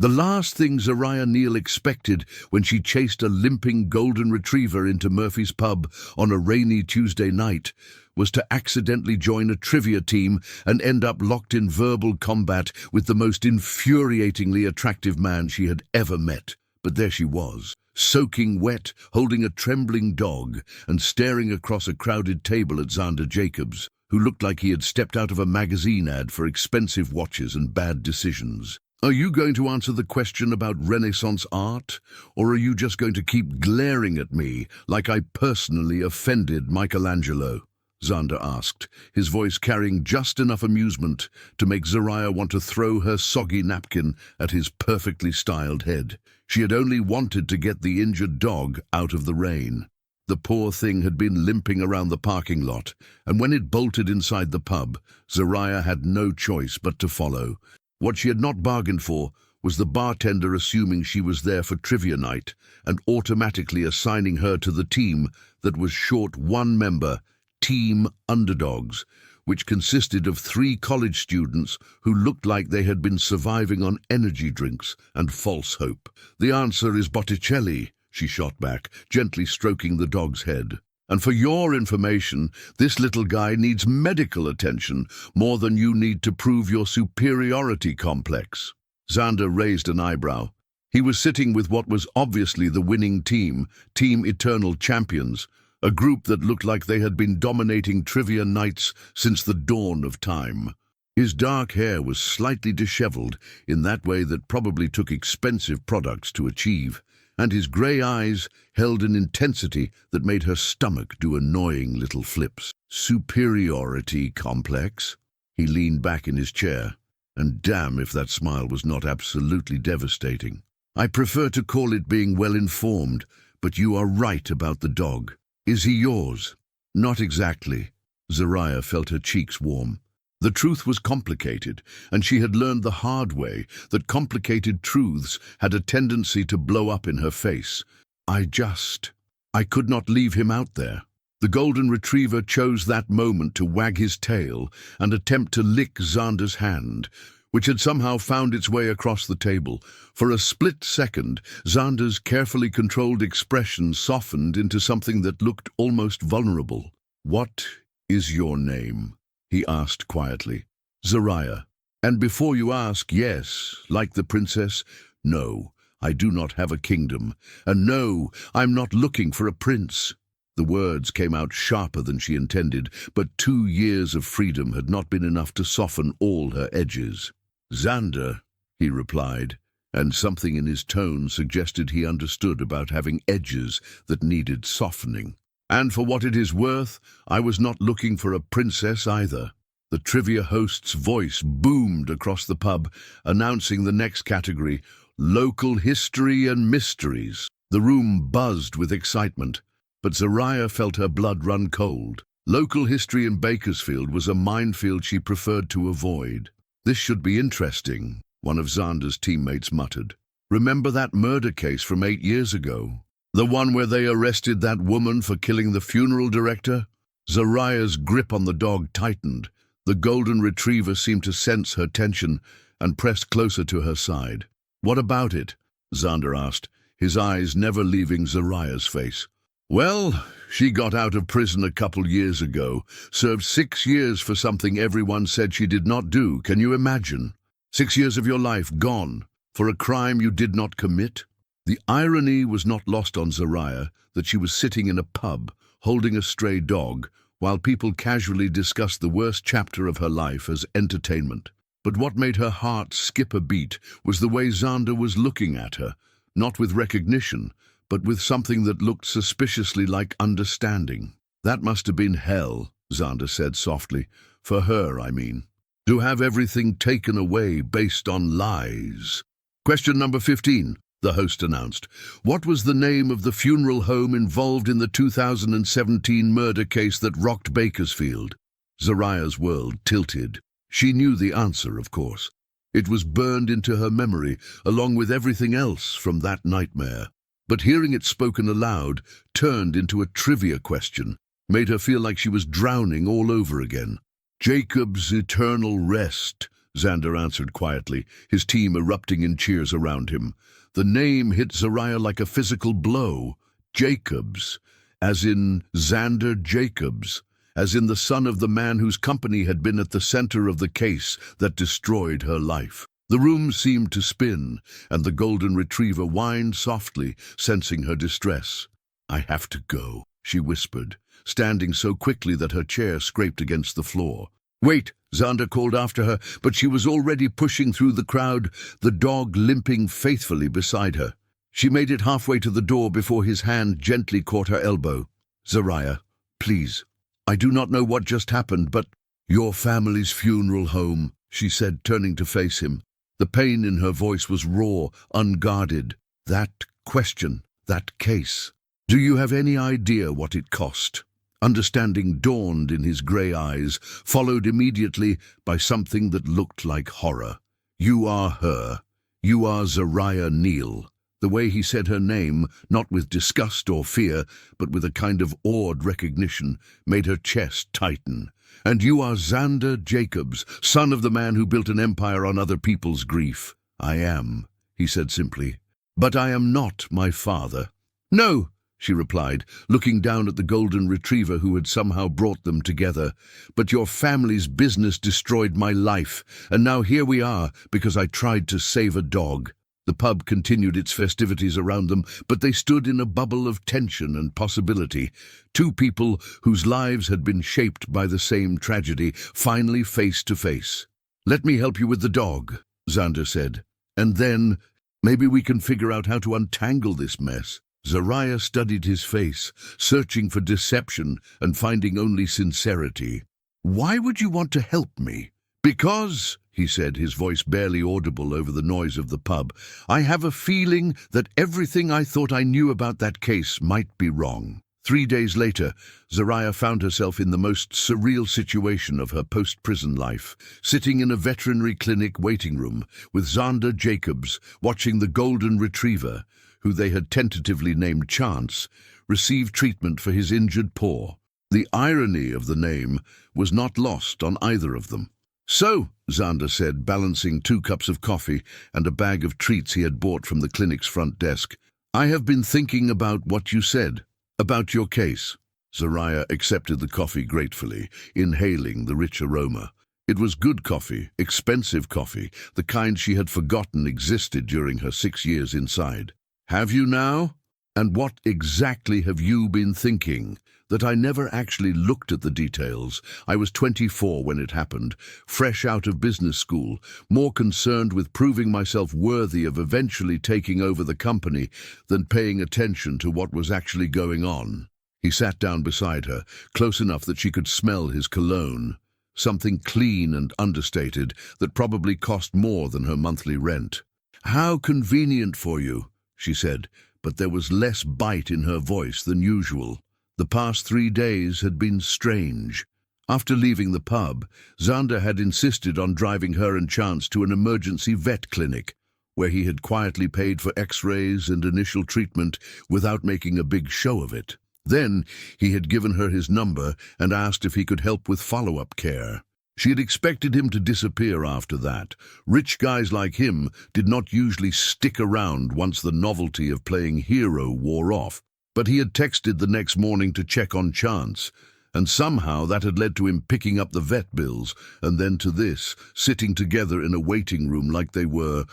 The last thing Zariah Neal expected when she chased a limping golden retriever into Murphy's pub on a rainy Tuesday night was to accidentally join a trivia team and end up locked in verbal combat with the most infuriatingly attractive man she had ever met. But there she was, soaking wet, holding a trembling dog and staring across a crowded table at Xander Jacobs, who looked like he had stepped out of a magazine ad for expensive watches and bad decisions. "Are you going to answer the question about Renaissance art, or are you just going to keep glaring at me like I personally offended Michelangelo?" Xander asked, his voice carrying just enough amusement to make Zariah want to throw her soggy napkin at his perfectly styled head. She had only wanted to get the injured dog out of the rain. The poor thing had been limping around the parking lot, and when it bolted inside the pub, Zariah had no choice but to follow. What she had not bargained for was the bartender assuming she was there for trivia night and automatically assigning her to the team that was short one member, Team Underdogs, which consisted of 3 college students who looked like they had been surviving on energy drinks and false hope. "The answer is Botticelli," she shot back, gently stroking the dog's head. "And for your information, this little guy needs medical attention more than you need to prove your superiority complex." Xander raised an eyebrow. He was sitting with what was obviously the winning team, Team Eternal Champions, a group that looked like they had been dominating trivia nights since the dawn of time. His dark hair was slightly disheveled in that way that probably took expensive products to achieve, and his grey eyes held an intensity that made her stomach do annoying little flips. "Superiority complex?" He leaned back in his chair, and damn if that smile was not absolutely devastating. "I prefer to call it being well-informed, but you are right about the dog. Is he yours?" "Not exactly." Zariah felt her cheeks warm. The truth was complicated, and she had learned the hard way that complicated truths had a tendency to blow up in her face. I could not leave him out there." The golden retriever chose that moment to wag his tail and attempt to lick Xander's hand, which had somehow found its way across the table. For a split second, Xander's carefully controlled expression softened into something that looked almost vulnerable. "What is your name?" he asked quietly. "Zariah. And before you ask, yes, like the princess, no, I do not have a kingdom. And no, I'm not looking for a prince." The words came out sharper than she intended, but 2 years of freedom had not been enough to soften all her edges. "Xander," he replied, and something in his tone suggested he understood about having edges that needed softening. "And for what it is worth, I was not looking for a princess either." The trivia host's voice boomed across the pub, announcing the next category, Local History and Mysteries. The room buzzed with excitement, but Zariah felt her blood run cold. Local history in Bakersfield was a minefield she preferred to avoid. "This should be interesting," one of Xander's teammates muttered. "Remember that murder case from 8 years ago? The one where they arrested that woman for killing the funeral director?" Zariah's grip on the dog tightened. The golden retriever seemed to sense her tension and pressed closer to her side. "What about it?" Xander asked, his eyes never leaving Zariah's face. "Well, she got out of prison a couple years ago, served 6 years for something everyone said she did not do. Can you imagine? 6 years of your life gone for a crime you did not commit?" The irony was not lost on Zariah that she was sitting in a pub, holding a stray dog, while people casually discussed the worst chapter of her life as entertainment. But what made her heart skip a beat was the way Xander was looking at her, not with recognition, but with something that looked suspiciously like understanding. "That must have been hell," Xander said softly. "For her, I mean. To have everything taken away based on lies." "Question number 15, the host announced. What was the name of the funeral home involved in the 2017 murder case that rocked Bakersfield? Zariah's world tilted. She knew the answer, of course. It was burned into her memory, along with everything else from that nightmare. But hearing it spoken aloud turned into a trivia question, made her feel like she was drowning all over again. Jacob's eternal rest, Xander answered quietly, his team erupting in cheers around him. The name hit Zariah like a physical blow. Jacobs, as in Xander Jacobs, as in the son of the man whose company had been at the center of the case that destroyed her life. The room seemed to spin, and the golden retriever whined softly, sensing her distress. "I have to go," she whispered, standing so quickly that her chair scraped against the floor. "Wait," Xander called after her, but she was already pushing through the crowd, the dog limping faithfully beside her. She made it halfway to the door before his hand gently caught her elbow. "Zariah, please. I do not know what just happened, but—" "Your family's funeral home," she said, turning to face him. The pain in her voice was raw, unguarded. "That question, that case. Do you have any idea what it cost?" Understanding dawned in his grey eyes, followed immediately by something that looked like horror. "You are her. You are Zariah Neal." The way he said her name, not with disgust or fear, but with a kind of awed recognition, made her chest tighten. "And you are Xander Jacobs, son of the man who built an empire on other people's grief." "I am," he said simply. "But I am not my father." "No," she replied, looking down at the golden retriever who had somehow brought them together. "But your family's business destroyed my life, and now here we are because I tried to save a dog." The pub continued its festivities around them, but they stood in a bubble of tension and possibility. Two people whose lives had been shaped by the same tragedy, finally face to face. "Let me help you with the dog," Xander said. "And then, maybe we can figure out how to untangle this mess." Zariah studied his face, searching for deception and finding only sincerity. "Why would you want to help me?" "Because," he said, his voice barely audible over the noise of the pub, "I have a feeling that everything I thought I knew about that case might be wrong." 3 days later, Zariah found herself in the most surreal situation of her post-prison life, sitting in a veterinary clinic waiting room with Xander Jacobs, watching the golden retriever, who they had tentatively named Chance, receive treatment for his injured paw. The irony of the name was not lost on either of them. "So," Xander said, balancing 2 cups of coffee and a bag of treats he had bought from the clinic's front desk, "I have been thinking about what you said, about your case." Zariah accepted the coffee gratefully, inhaling the rich aroma. It was good coffee, expensive coffee, the kind she had forgotten existed during her 6 years inside. "Have you now? And what exactly have you been thinking?" "That I never actually looked at the details. I was 24 when it happened, fresh out of business school, more concerned with proving myself worthy of eventually taking over the company than paying attention to what was actually going on." He sat down beside her, close enough that she could smell his cologne, something clean and understated that probably cost more than her monthly rent. "How convenient for you," she said, but there was less bite in her voice than usual. The past 3 days had been strange. After leaving the pub, Xander had insisted on driving her and Chance to an emergency vet clinic, where he had quietly paid for x-rays and initial treatment without making a big show of it. Then he had given her his number and asked if he could help with follow-up care. She had expected him to disappear after that. Rich guys like him did not usually stick around once the novelty of playing hero wore off. But he had texted the next morning to check on Chance, and somehow that had led to him picking up the vet bills, and then to this, sitting together in a waiting room like they were,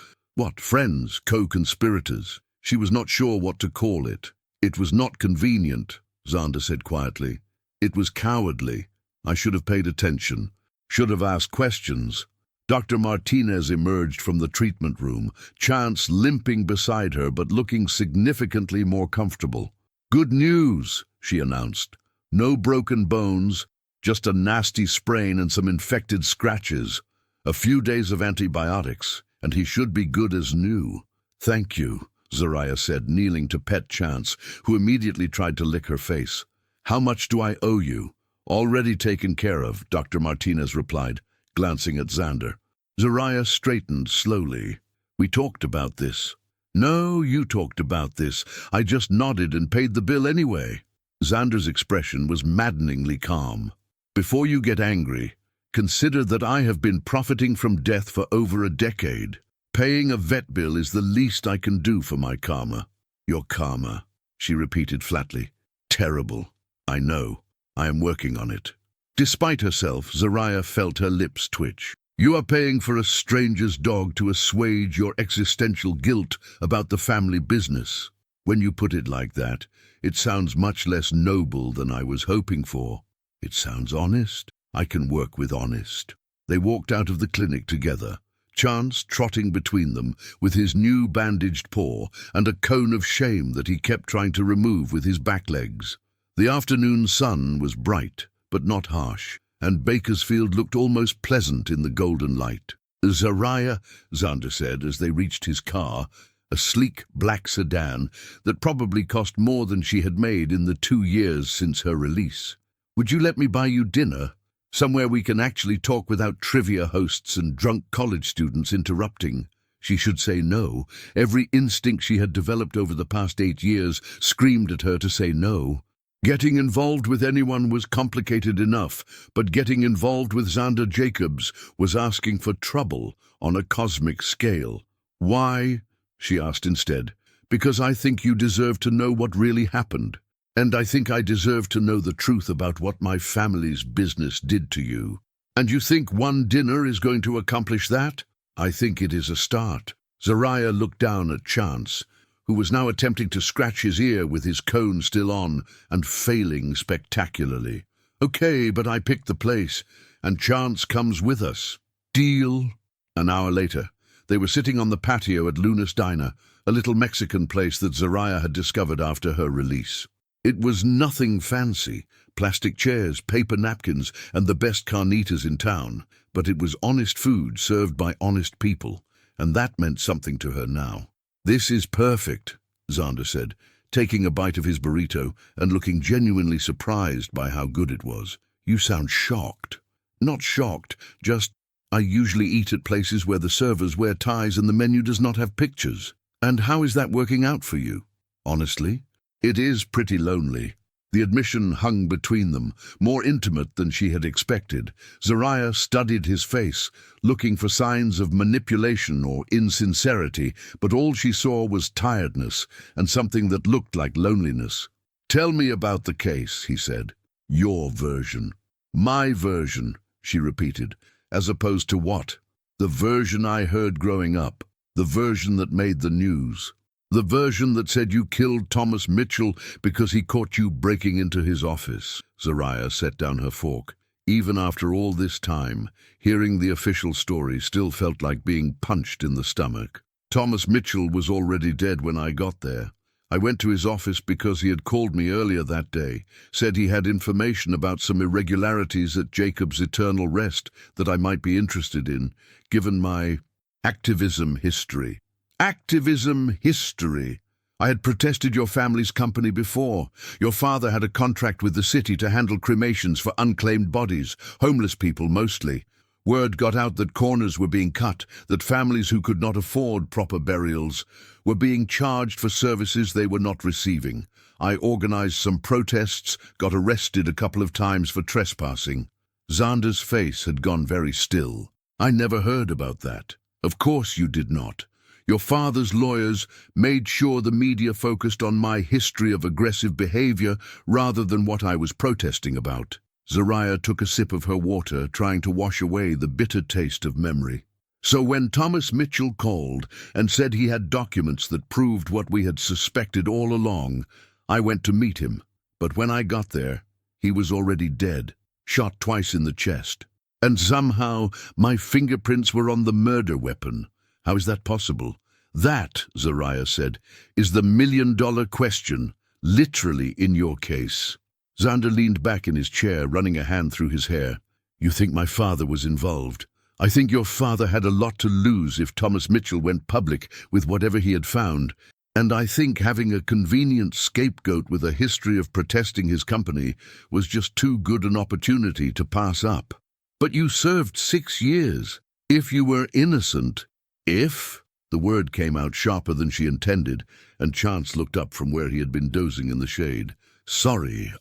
friends, co-conspirators. She was not sure what to call it. "It was not convenient," Xander said quietly. "It was cowardly. I should have paid attention, should have asked questions." Dr. Martinez emerged from the treatment room, Chance limping beside her but looking significantly more comfortable. "Good news," she announced. "No broken bones, just a nasty sprain and some infected scratches. A few days of antibiotics, and he should be good as new." "Thank you," Zariah said, kneeling to pet Chance, who immediately tried to lick her face. "How much do I owe you?" "Already taken care of," Dr. Martinez replied, glancing at Xander. Zariah straightened slowly. "We talked about this." "No, you talked about this. I just nodded and paid the bill anyway." Xander's expression was maddeningly calm. "Before you get angry, Consider that I have been profiting from death for over a decade. Paying a vet bill is the least I can do for my karma." "Your karma," she repeated flatly. "Terrible. I know. I am working on it." Despite herself, Zariah felt her lips twitch. "You are paying for a stranger's dog to assuage your existential guilt about the family business. When you put it like that, it sounds much less noble than I was hoping for." "It sounds honest. I can work with honest." They walked out of the clinic together, Chance trotting between them with his new bandaged paw and a cone of shame that he kept trying to remove with his back legs. The afternoon sun was bright, but not harsh, and Bakersfield looked almost pleasant in the golden light. "Zariah," Xander said as they reached his car, a sleek black sedan that probably cost more than she had made in the 2 years since her release. "Would you let me buy you dinner? Somewhere we can actually talk without trivia hosts and drunk college students interrupting." She should say no. Every instinct she had developed over the past 8 years screamed at her to say no. Getting involved with anyone was complicated enough, but getting involved with Xander Jacobs was asking for trouble on a cosmic scale. "Why?" she asked instead. "Because I think you deserve to know what really happened. And I think I deserve to know the truth about what my family's business did to you." "And you think one dinner is going to accomplish that?" "I think it is a start." Zariah looked down at Chance, who was now attempting to scratch his ear with his cone still on and failing spectacularly. "Okay, but I picked the place, and Chance comes with us." "Deal." An hour later, they were sitting on the patio at Luna's Diner, a little Mexican place that Zariah had discovered after her release. It was nothing fancy, plastic chairs, paper napkins, and the best carnitas in town, but it was honest food served by honest people, and that meant something to her now. "This is perfect," Xander said, taking a bite of his burrito and looking genuinely surprised by how good it was. "You sound shocked." "Not shocked, just, I usually eat at places where the servers wear ties and the menu does not have pictures. And how is that working out for you?" "Honestly, it is pretty lonely." The admission hung between them, more intimate than she had expected. Zariah studied his face, looking for signs of manipulation or insincerity, but all she saw was tiredness and something that looked like loneliness. "Tell me about the case," he said. "Your version." "My version," she repeated, "as opposed to what?" "The version I heard growing up, the version that made the news. The version that said you killed Thomas Mitchell because he caught you breaking into his office." Zariah set down her fork. Even after all this time, hearing the official story still felt like being punched in the stomach. "Thomas Mitchell was already dead when I got there. I went to his office because he had called me earlier that day, said he had information about some irregularities at Jacob's Eternal Rest that I might be interested in, given my activism history." "Activism history. I had protested your family's company before. Your father had a contract with the city to handle cremations for unclaimed bodies, homeless people mostly. Word got out that corners were being cut, that families who could not afford proper burials were being charged for services they were not receiving. I organized some protests, got arrested a couple of times for trespassing." Xander's face had gone very still. "I never heard about that." "Of course you did not. Your father's lawyers made sure the media focused on my history of aggressive behavior rather than what I was protesting about." Zariah took a sip of her water, trying to wash away the bitter taste of memory. "So when Thomas Mitchell called and said he had documents that proved what we had suspected all along, I went to meet him. But when I got there, he was already dead, shot twice in the chest. And somehow my fingerprints were on the murder weapon. How is that possible?" "That," Zariah said, "is the million-dollar question, literally in your case." Xander leaned back in his chair, running a hand through his hair. "You think my father was involved? I think your father had a lot to lose if Thomas Mitchell went public with whatever he had found, and I think having a convenient scapegoat with a history of protesting his company was just too good an opportunity to pass up." "But you served 6 years. If you were innocent—" "If?" The word came out sharper than she intended, and Chance looked up from where he had been dozing in the shade. "Sorry,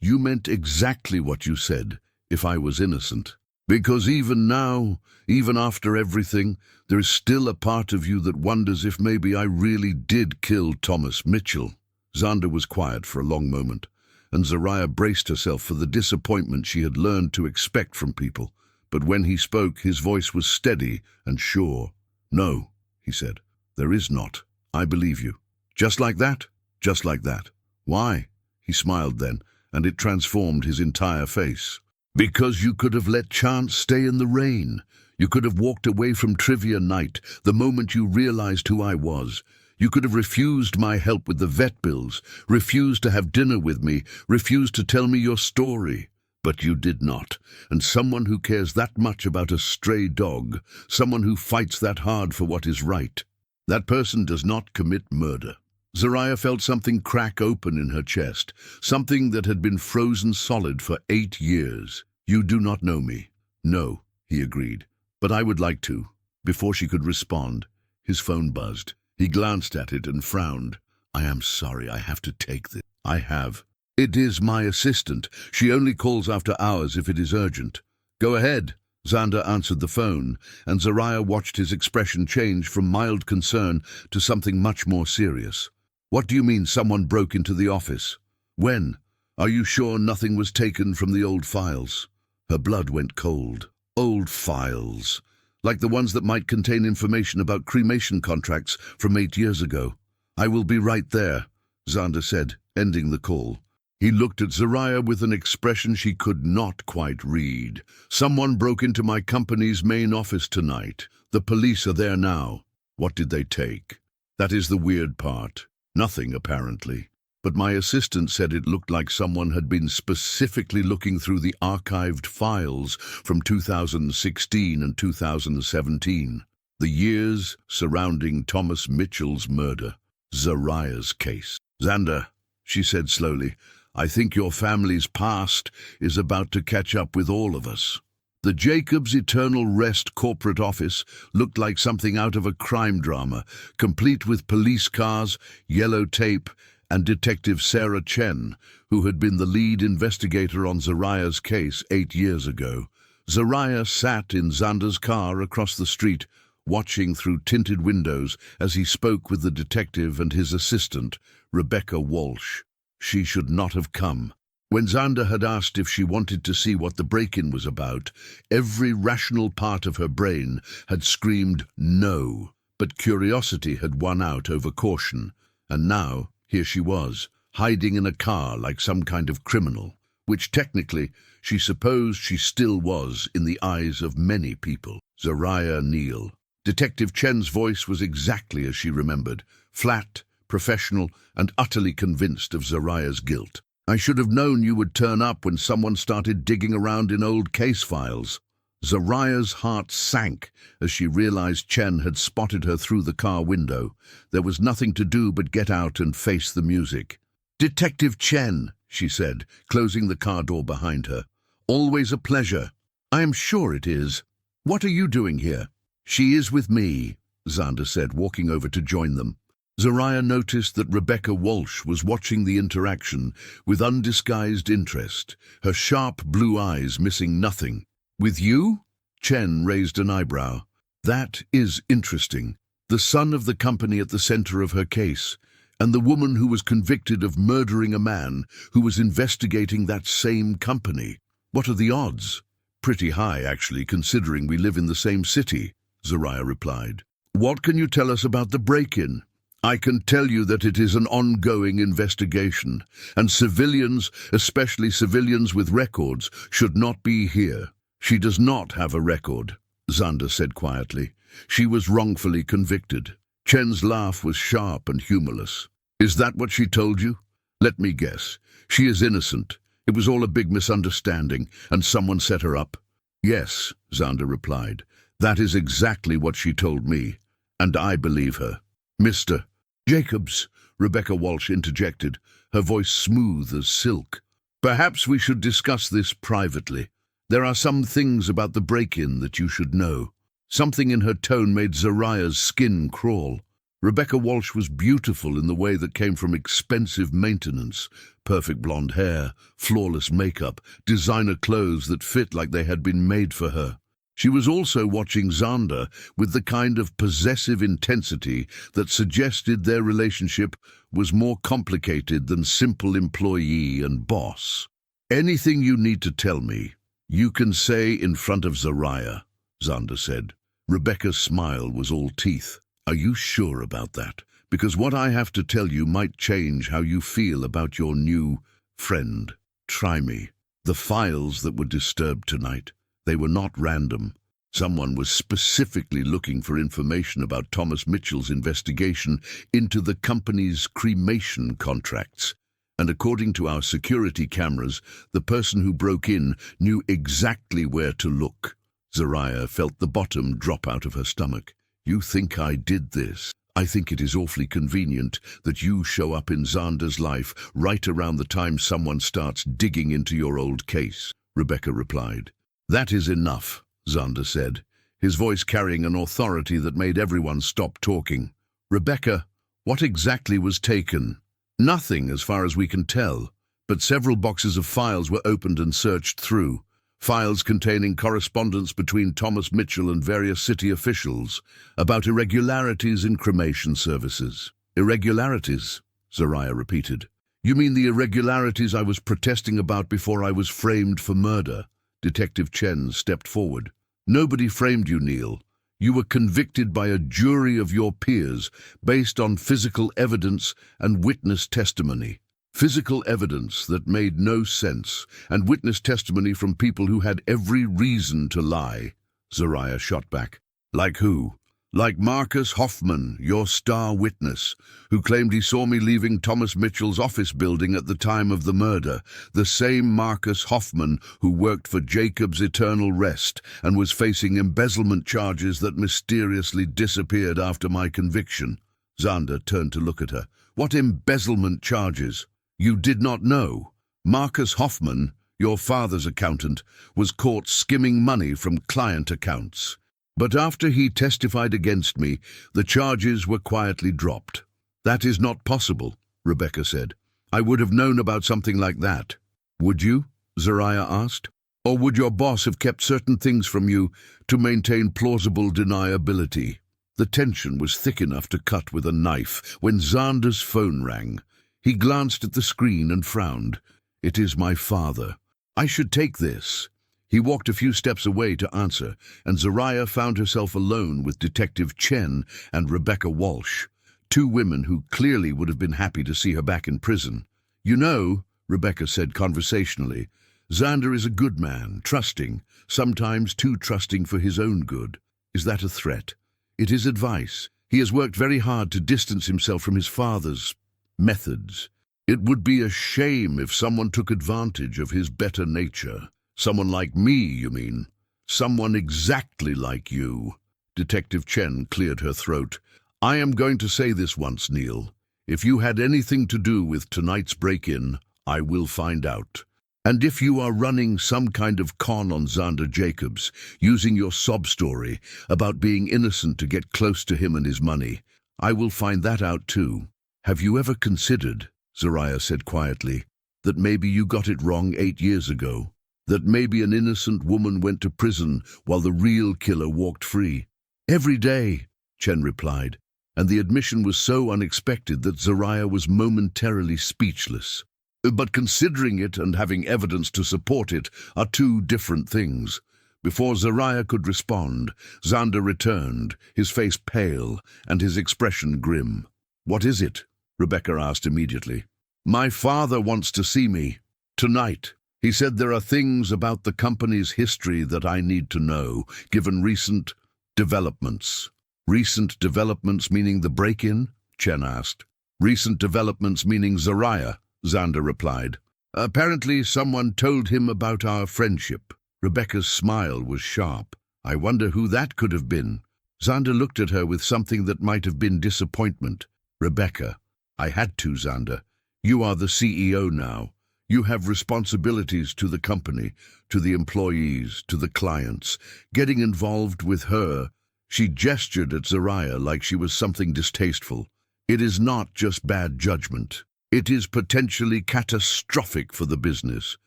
you meant exactly what you said, if I was innocent." Because even now, even after everything, there is still a part of you that wonders if maybe I really did kill Thomas Mitchell." Xander was quiet for a long moment, and Zariah braced herself for the disappointment she had learned to expect from people. But when he spoke, his voice was steady and sure. "No," he said, "there is not. I believe you." "Just like that?" "Just like that." "Why?" He smiled then, and it transformed his entire face. "Because you could have let chance stay in the rain. You could have walked away from trivia night the moment you realized who I was. You could have refused my help with the vet bills, refused to have dinner with me, refused to tell me your story. But you did not, and someone who cares that much about a stray dog, someone who fights that hard for what is right, that person does not commit murder." Zariah felt something crack open in her chest, something that had been frozen solid for 8 years. "You do not know me." "No," he agreed, "but I would like to." Before she could respond, his phone buzzed. He glanced at it and frowned. "I am sorry, I have to take this." "I have." "It is my assistant. She only calls after hours if it is urgent." "Go ahead." Xander answered the phone, and Zariah watched his expression change from mild concern to something much more serious. "What do you mean someone broke into the office? When? Are you sure nothing was taken from the old files?" Her blood went cold. Old files, like the ones that might contain information about cremation contracts from 8 years ago. "I will be right there," Xander said, ending the call. He looked at Zariah with an expression she could not quite read. "Someone broke into my company's main office tonight. The police are there now." "What did they take?" "That is the weird part. Nothing, apparently. But my assistant said it looked like someone had been specifically looking through the archived files from 2016 and 2017. The years surrounding Thomas Mitchell's murder. Zariah's case." "Xander," she said slowly, "I think your family's past is about to catch up with all of us." The Jacobs Eternal Rest corporate office looked like something out of a crime drama, complete with police cars, yellow tape, and Detective Sarah Chen, who had been the lead investigator on Zariah's case 8 years ago. Zariah sat in Xander's car across the street, watching through tinted windows as he spoke with the detective and his assistant, Rebecca Walsh. She should not have come. When Xander had asked if she wanted to see what the break-in was about, every rational part of her brain had screamed no, but curiosity had won out over caution, and now here she was, hiding in a car like some kind of criminal, which technically she supposed she still was in the eyes of many people. Zariah Neal. Detective Chen's voice was exactly as she remembered, flat, professional, and utterly convinced of Zariah's guilt. "I should have known you would turn up when someone started digging around in old case files." Zariah's heart sank as she realized Chen had spotted her through the car window. There was nothing to do but get out and face the music. "Detective Chen," she said, closing the car door behind her. "Always a pleasure." "I am sure it is. What are you doing here?" "She is with me," Xander said, walking over to join them. Zariah noticed that Rebecca Walsh was watching the interaction with undisguised interest, her sharp blue eyes missing nothing. "With you?" Chen raised an eyebrow. "That is interesting. The son of the company at the center of her case, and the woman who was convicted of murdering a man who was investigating that same company. What are the odds?" "Pretty high, actually, considering we live in the same city," Zariah replied. "What can you tell us about the break-in?" "I can tell you that it is an ongoing investigation, and civilians, especially civilians with records, should not be here." "She does not have a record," Xander said quietly. "She was wrongfully convicted." Chen's laugh was sharp and humorless. "Is that what she told you?" "Let me guess. She is innocent. It was all a big misunderstanding, and someone set her up." "Yes," Xander replied. "That is exactly what she told me, and I believe her." "Mr. Jacobs," Rebecca Walsh interjected, her voice smooth as silk. "Perhaps we should discuss this privately. There are some things about the break-in that you should know." Something in her tone made Zariah's skin crawl. Rebecca Walsh was beautiful in the way that came from expensive maintenance, perfect blonde hair, flawless makeup, designer clothes that fit like they had been made for her. She was also watching Xander with the kind of possessive intensity that suggested their relationship was more complicated than simple employee and boss. "Anything you need to tell me, you can say in front of Zariah," Xander said. Rebecca's smile was all teeth. "Are you sure about that? Because what I have to tell you might change how you feel about your new friend. Try me. The files that were disturbed tonight, they were not random. Someone was specifically looking for information about Thomas Mitchell's investigation into the company's cremation contracts. And according to our security cameras, the person who broke in knew exactly where to look." Zariah felt the bottom drop out of her stomach. "You think I did this? I think it is awfully convenient that you show up in Xander's life right around the time someone starts digging into your old case," Rebecca replied. "That is enough," Xander said, his voice carrying an authority that made everyone stop talking. "Rebecca, what exactly was taken?" "Nothing, as far as we can tell, but several boxes of files were opened and searched through. Files containing correspondence between Thomas Mitchell and various city officials about irregularities in cremation services." "Irregularities?" Zariah repeated. "You mean the irregularities I was protesting about before I was framed for murder?" Detective Chen stepped forward. "Nobody framed you, Neil. You were convicted by a jury of your peers based on physical evidence and witness testimony. Physical evidence that made no sense, and witness testimony from people who had every reason to lie," Zariah shot back. "Like who?" "Like Marcus Hoffman, your star witness, who claimed he saw me leaving Thomas Mitchell's office building at the time of the murder, the same Marcus Hoffman who worked for Jacob's Eternal Rest and was facing embezzlement charges that mysteriously disappeared after my conviction." Xander turned to look at her. "What embezzlement charges? You did not know? Marcus Hoffman, your father's accountant, was caught skimming money from client accounts. But after he testified against me, the charges were quietly dropped." "That is not possible," Rebecca said. "I would have known about something like that." "Would you?" Zariah asked. "Or would your boss have kept certain things from you to maintain plausible deniability?" The tension was thick enough to cut with a knife when Xander's phone rang. He glanced at the screen and frowned. "It is my father. I should take this." He walked a few steps away to answer, and Zariah found herself alone with Detective Chen and Rebecca Walsh, two women who clearly would have been happy to see her back in prison. "You know," Rebecca said conversationally, "Xander is a good man, trusting, sometimes too trusting for his own good. Is that a threat?" "It is advice. He has worked very hard to distance himself from his father's methods. It would be a shame if someone took advantage of his better nature." "Someone like me, you mean?" "Someone exactly like you." Detective Chen cleared her throat. "I am going to say this once, Neil. If you had anything to do with tonight's break-in, I will find out. And if you are running some kind of con on Xander Jacobs, using your sob story about being innocent to get close to him and his money, I will find that out too. Have you ever considered," Zariah said quietly, "that maybe you got it wrong 8 years ago? That maybe an innocent woman went to prison while the real killer walked free?" "Every day," Chen replied, and the admission was so unexpected that Zariah was momentarily speechless. "But considering it and having evidence to support it are two different things." Before Zariah could respond, Xander returned, his face pale and his expression grim. "What is it?" Rebecca asked immediately. "My father wants to see me. Tonight. He said there are things about the company's history that I need to know, given recent developments." "Recent developments meaning the break-in?" Chen asked. "Recent developments meaning Zariah," Xander replied. "Apparently someone told him about our friendship." Rebecca's smile was sharp. "I wonder who that could have been." Xander looked at her with something that might have been disappointment. "Rebecca, I had to, Xander. You are the CEO now. You have responsibilities to the company, to the employees, to the clients. Getting involved with her, She gestured at Zariah like she was something distasteful. "It is not just bad judgment. It is potentially catastrophic for the business."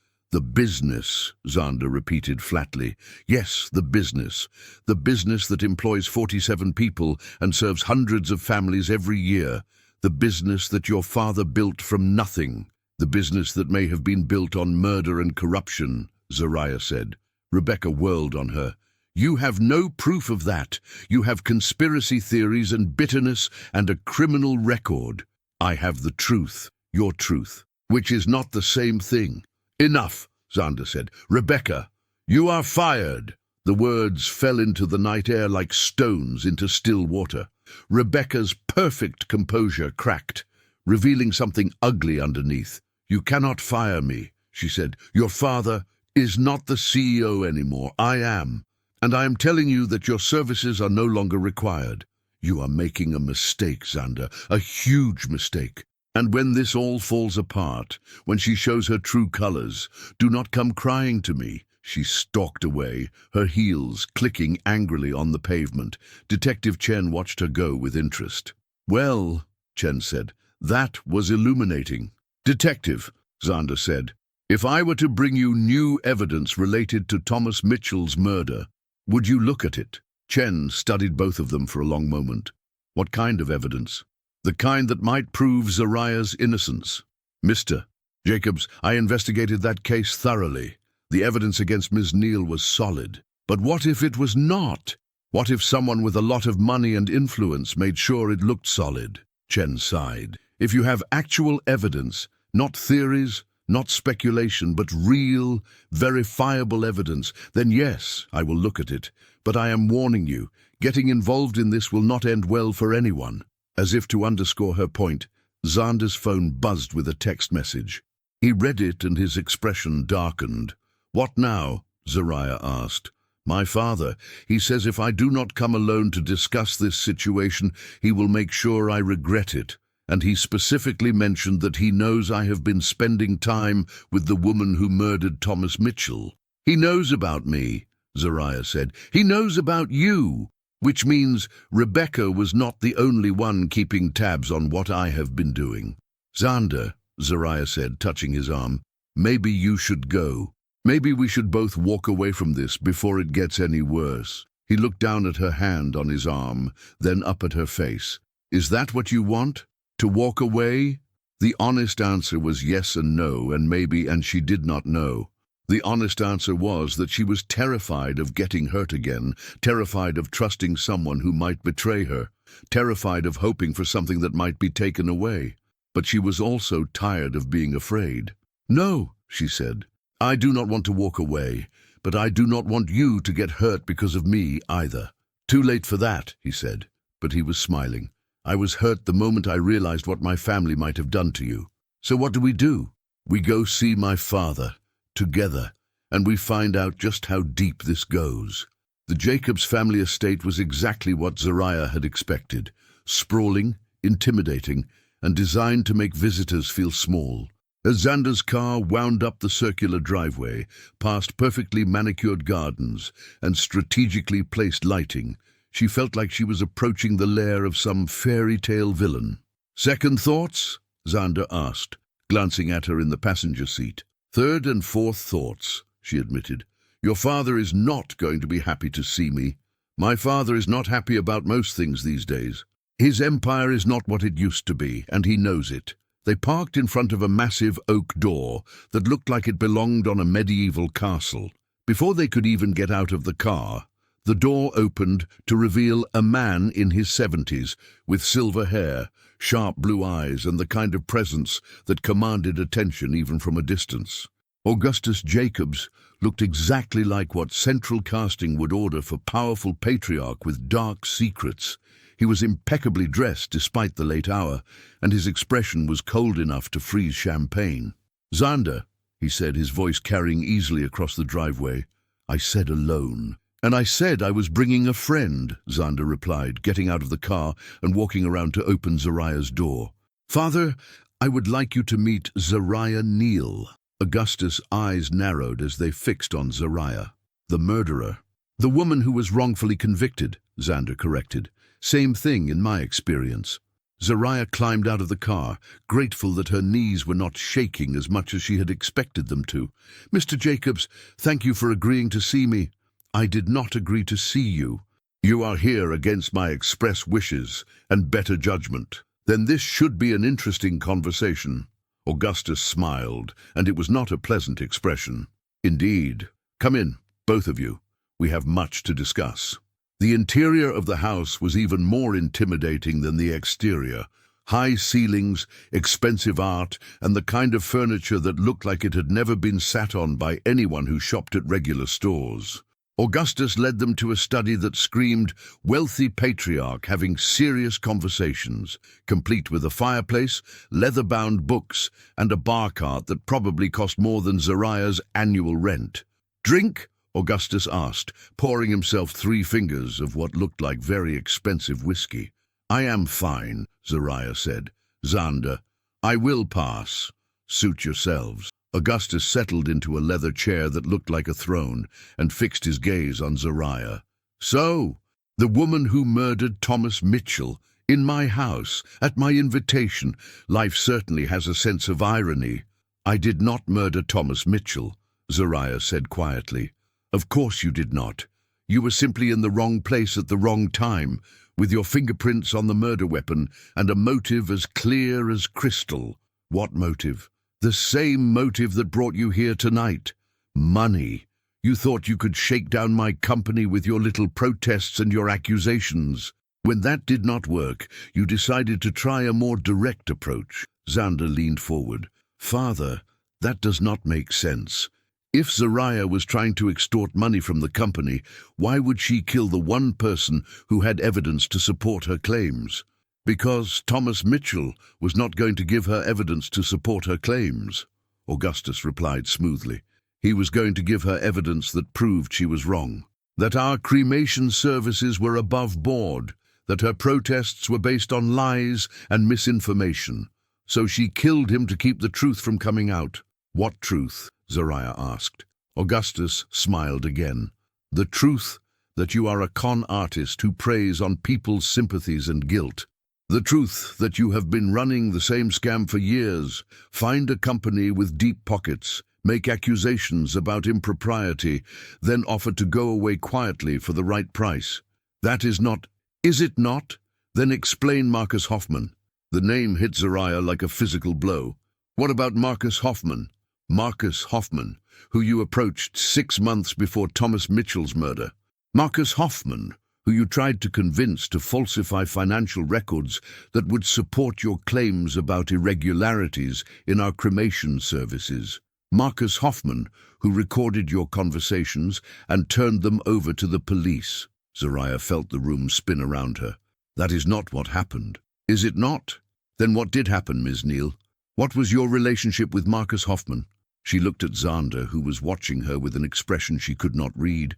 "The business," Zander repeated flatly. "Yes, the business. The business that employs 47 people and serves hundreds of families every year. The business that your father built from nothing. The business that may have been built on murder and corruption," Zariah said. Rebecca whirled on her. "You have no proof of that. You have conspiracy theories and bitterness and a criminal record. I have the truth, your truth, which is not the same thing." "Enough," Zander said. "Rebecca, you are fired." The words fell into the night air like stones into still water. Rebecca's perfect composure cracked, revealing something ugly underneath. "You cannot fire me," she said. "Your father is not the CEO anymore. I am. And I am telling you that your services are no longer required. You are making a mistake, Zander, a huge mistake. And when this all falls apart, when she shows her true colors, do not come crying to me." She stalked away, her heels clicking angrily on the pavement. Detective Chen watched her go with interest. "Well," Chen said, "that was illuminating." "Detective," Zander said, "if I were to bring you new evidence related to Thomas Mitchell's murder, would you look at it?" Chen studied both of them for a long moment. "What kind of evidence?" "The kind that might prove Zariah's innocence." "Mr. Jacobs, I investigated that case thoroughly. The evidence against Ms. Neal was solid. But what if it was not? What if someone with a lot of money and influence made sure it looked solid?" Chen sighed. "If you have actual evidence, not theories, not speculation, but real, verifiable evidence, then yes, I will look at it. But I am warning you, getting involved in this will not end well for anyone." As if to underscore her point, Zander's phone buzzed with a text message. He read it and his expression darkened. "What now?" Zariah asked. "My father. He says if I do not come alone to discuss this situation, he will make sure I regret it. And he specifically mentioned that he knows I have been spending time with the woman who murdered Thomas Mitchell." "He knows about me," Zariah said. "He knows about you. Which means Rebecca was not the only one keeping tabs on what I have been doing." "Zander," Zariah said, touching his arm, "maybe you should go. Maybe we should both walk away from this before it gets any worse." He looked down at her hand on his arm, then up at her face. "Is that what you want? To walk away?" The honest answer was yes and no, and maybe, and she did not know. The honest answer was that she was terrified of getting hurt again, terrified of trusting someone who might betray her, terrified of hoping for something that might be taken away. But she was also tired of being afraid. "No," she said, "I do not want to walk away, but I do not want you to get hurt because of me either." "Too late for that," he said, but he was smiling. "I was hurt the moment I realized what my family might have done to you. So what do? We go see my father. Together, and we find out just how deep this goes." The Jacobs family estate was exactly what Zariah had expected, sprawling, intimidating, and designed to make visitors feel small. As Zander's car wound up the circular driveway, past perfectly manicured gardens and strategically placed lighting, she felt like she was approaching the lair of some fairy tale villain. "Second thoughts?" Zander asked, glancing at her in the passenger seat. "Third and fourth thoughts," she admitted. "Your father is not going to be happy to see me. My father is not happy about most things these days. His empire is not what it used to be, and he knows it." They parked in front of a massive oak door that looked like it belonged on a medieval castle. Before they could even get out of the car, the door opened to reveal a man in his 70s, with silver hair, sharp blue eyes, and the kind of presence that commanded attention even from a distance. Augustus Jacobs looked exactly like what central casting would order for powerful patriarch with dark secrets. He was impeccably dressed despite the late hour, and his expression was cold enough to freeze champagne. "Zander," he said, his voice carrying easily across the driveway. "I said alone." "And I said I was bringing a friend," Zander replied, getting out of the car and walking around to open Zariah's door. "Father, I would like you to meet Zariah Neal." Augustus' eyes narrowed as they fixed on Zariah. "The murderer." The woman who was wrongfully convicted, Xander corrected. Same thing in my experience. Zariah climbed out of the car, grateful that her knees were not shaking as much as she had expected them to. Mr. Jacobs, thank you for agreeing to see me. I did not agree to see you. You are here against my express wishes and better judgment. Then this should be an interesting conversation. Augustus smiled, and it was not a pleasant expression. Indeed. Come in, both of you. We have much to discuss. The interior of the house was even more intimidating than the exterior. High ceilings, expensive art, and the kind of furniture that looked like it had never been sat on by anyone who shopped at regular stores. Augustus led them to a study that screamed wealthy patriarch having serious conversations, complete with a fireplace, leather-bound books, and a bar cart that probably cost more than Zariah's annual rent. Drink? Augustus asked, pouring himself 3 fingers of what looked like very expensive whiskey. I am fine, Zariah said. Xander, I will pass. Suit yourselves. Augustus settled into a leather chair that looked like a throne and fixed his gaze on Zariah. So, the woman who murdered Thomas Mitchell, in my house, at my invitation. Life certainly has a sense of irony. I did not murder Thomas Mitchell, Zariah said quietly. Of course you did not. You were simply in the wrong place at the wrong time, with your fingerprints on the murder weapon and a motive as clear as crystal. What motive? The same motive that brought you here tonight. Money. You thought you could shake down my company with your little protests and your accusations. When that did not work, you decided to try a more direct approach. Xander leaned forward. Father, that does not make sense. If Zariah was trying to extort money from the company, why would she kill the one person who had evidence to support her claims? Because Thomas Mitchell was not going to give her evidence to support her claims, Augustus replied smoothly. He was going to give her evidence that proved she was wrong, that our cremation services were above board, that her protests were based on lies and misinformation. So she killed him to keep the truth from coming out. What truth? Zariah asked. Augustus smiled again. The truth that you are a con artist who preys on people's sympathies and guilt. The truth that you have been running the same scam for years, find a company with deep pockets, make accusations about impropriety, then offer to go away quietly for the right price. That is not... Is it not? Then explain Marcus Hoffman. The name hit Zariah like a physical blow. What about Marcus Hoffman? Marcus Hoffman, who you approached 6 months before Thomas Mitchell's murder. Marcus Hoffman, who you tried to convince to falsify financial records that would support your claims about irregularities in our cremation services. Marcus Hoffman, who recorded your conversations and turned them over to the police. Zariah felt the room spin around her. That is not what happened. Is it not? Then what did happen, Ms. Neal? What was your relationship with Marcus Hoffman? She looked at Xander, who was watching her with an expression she could not read.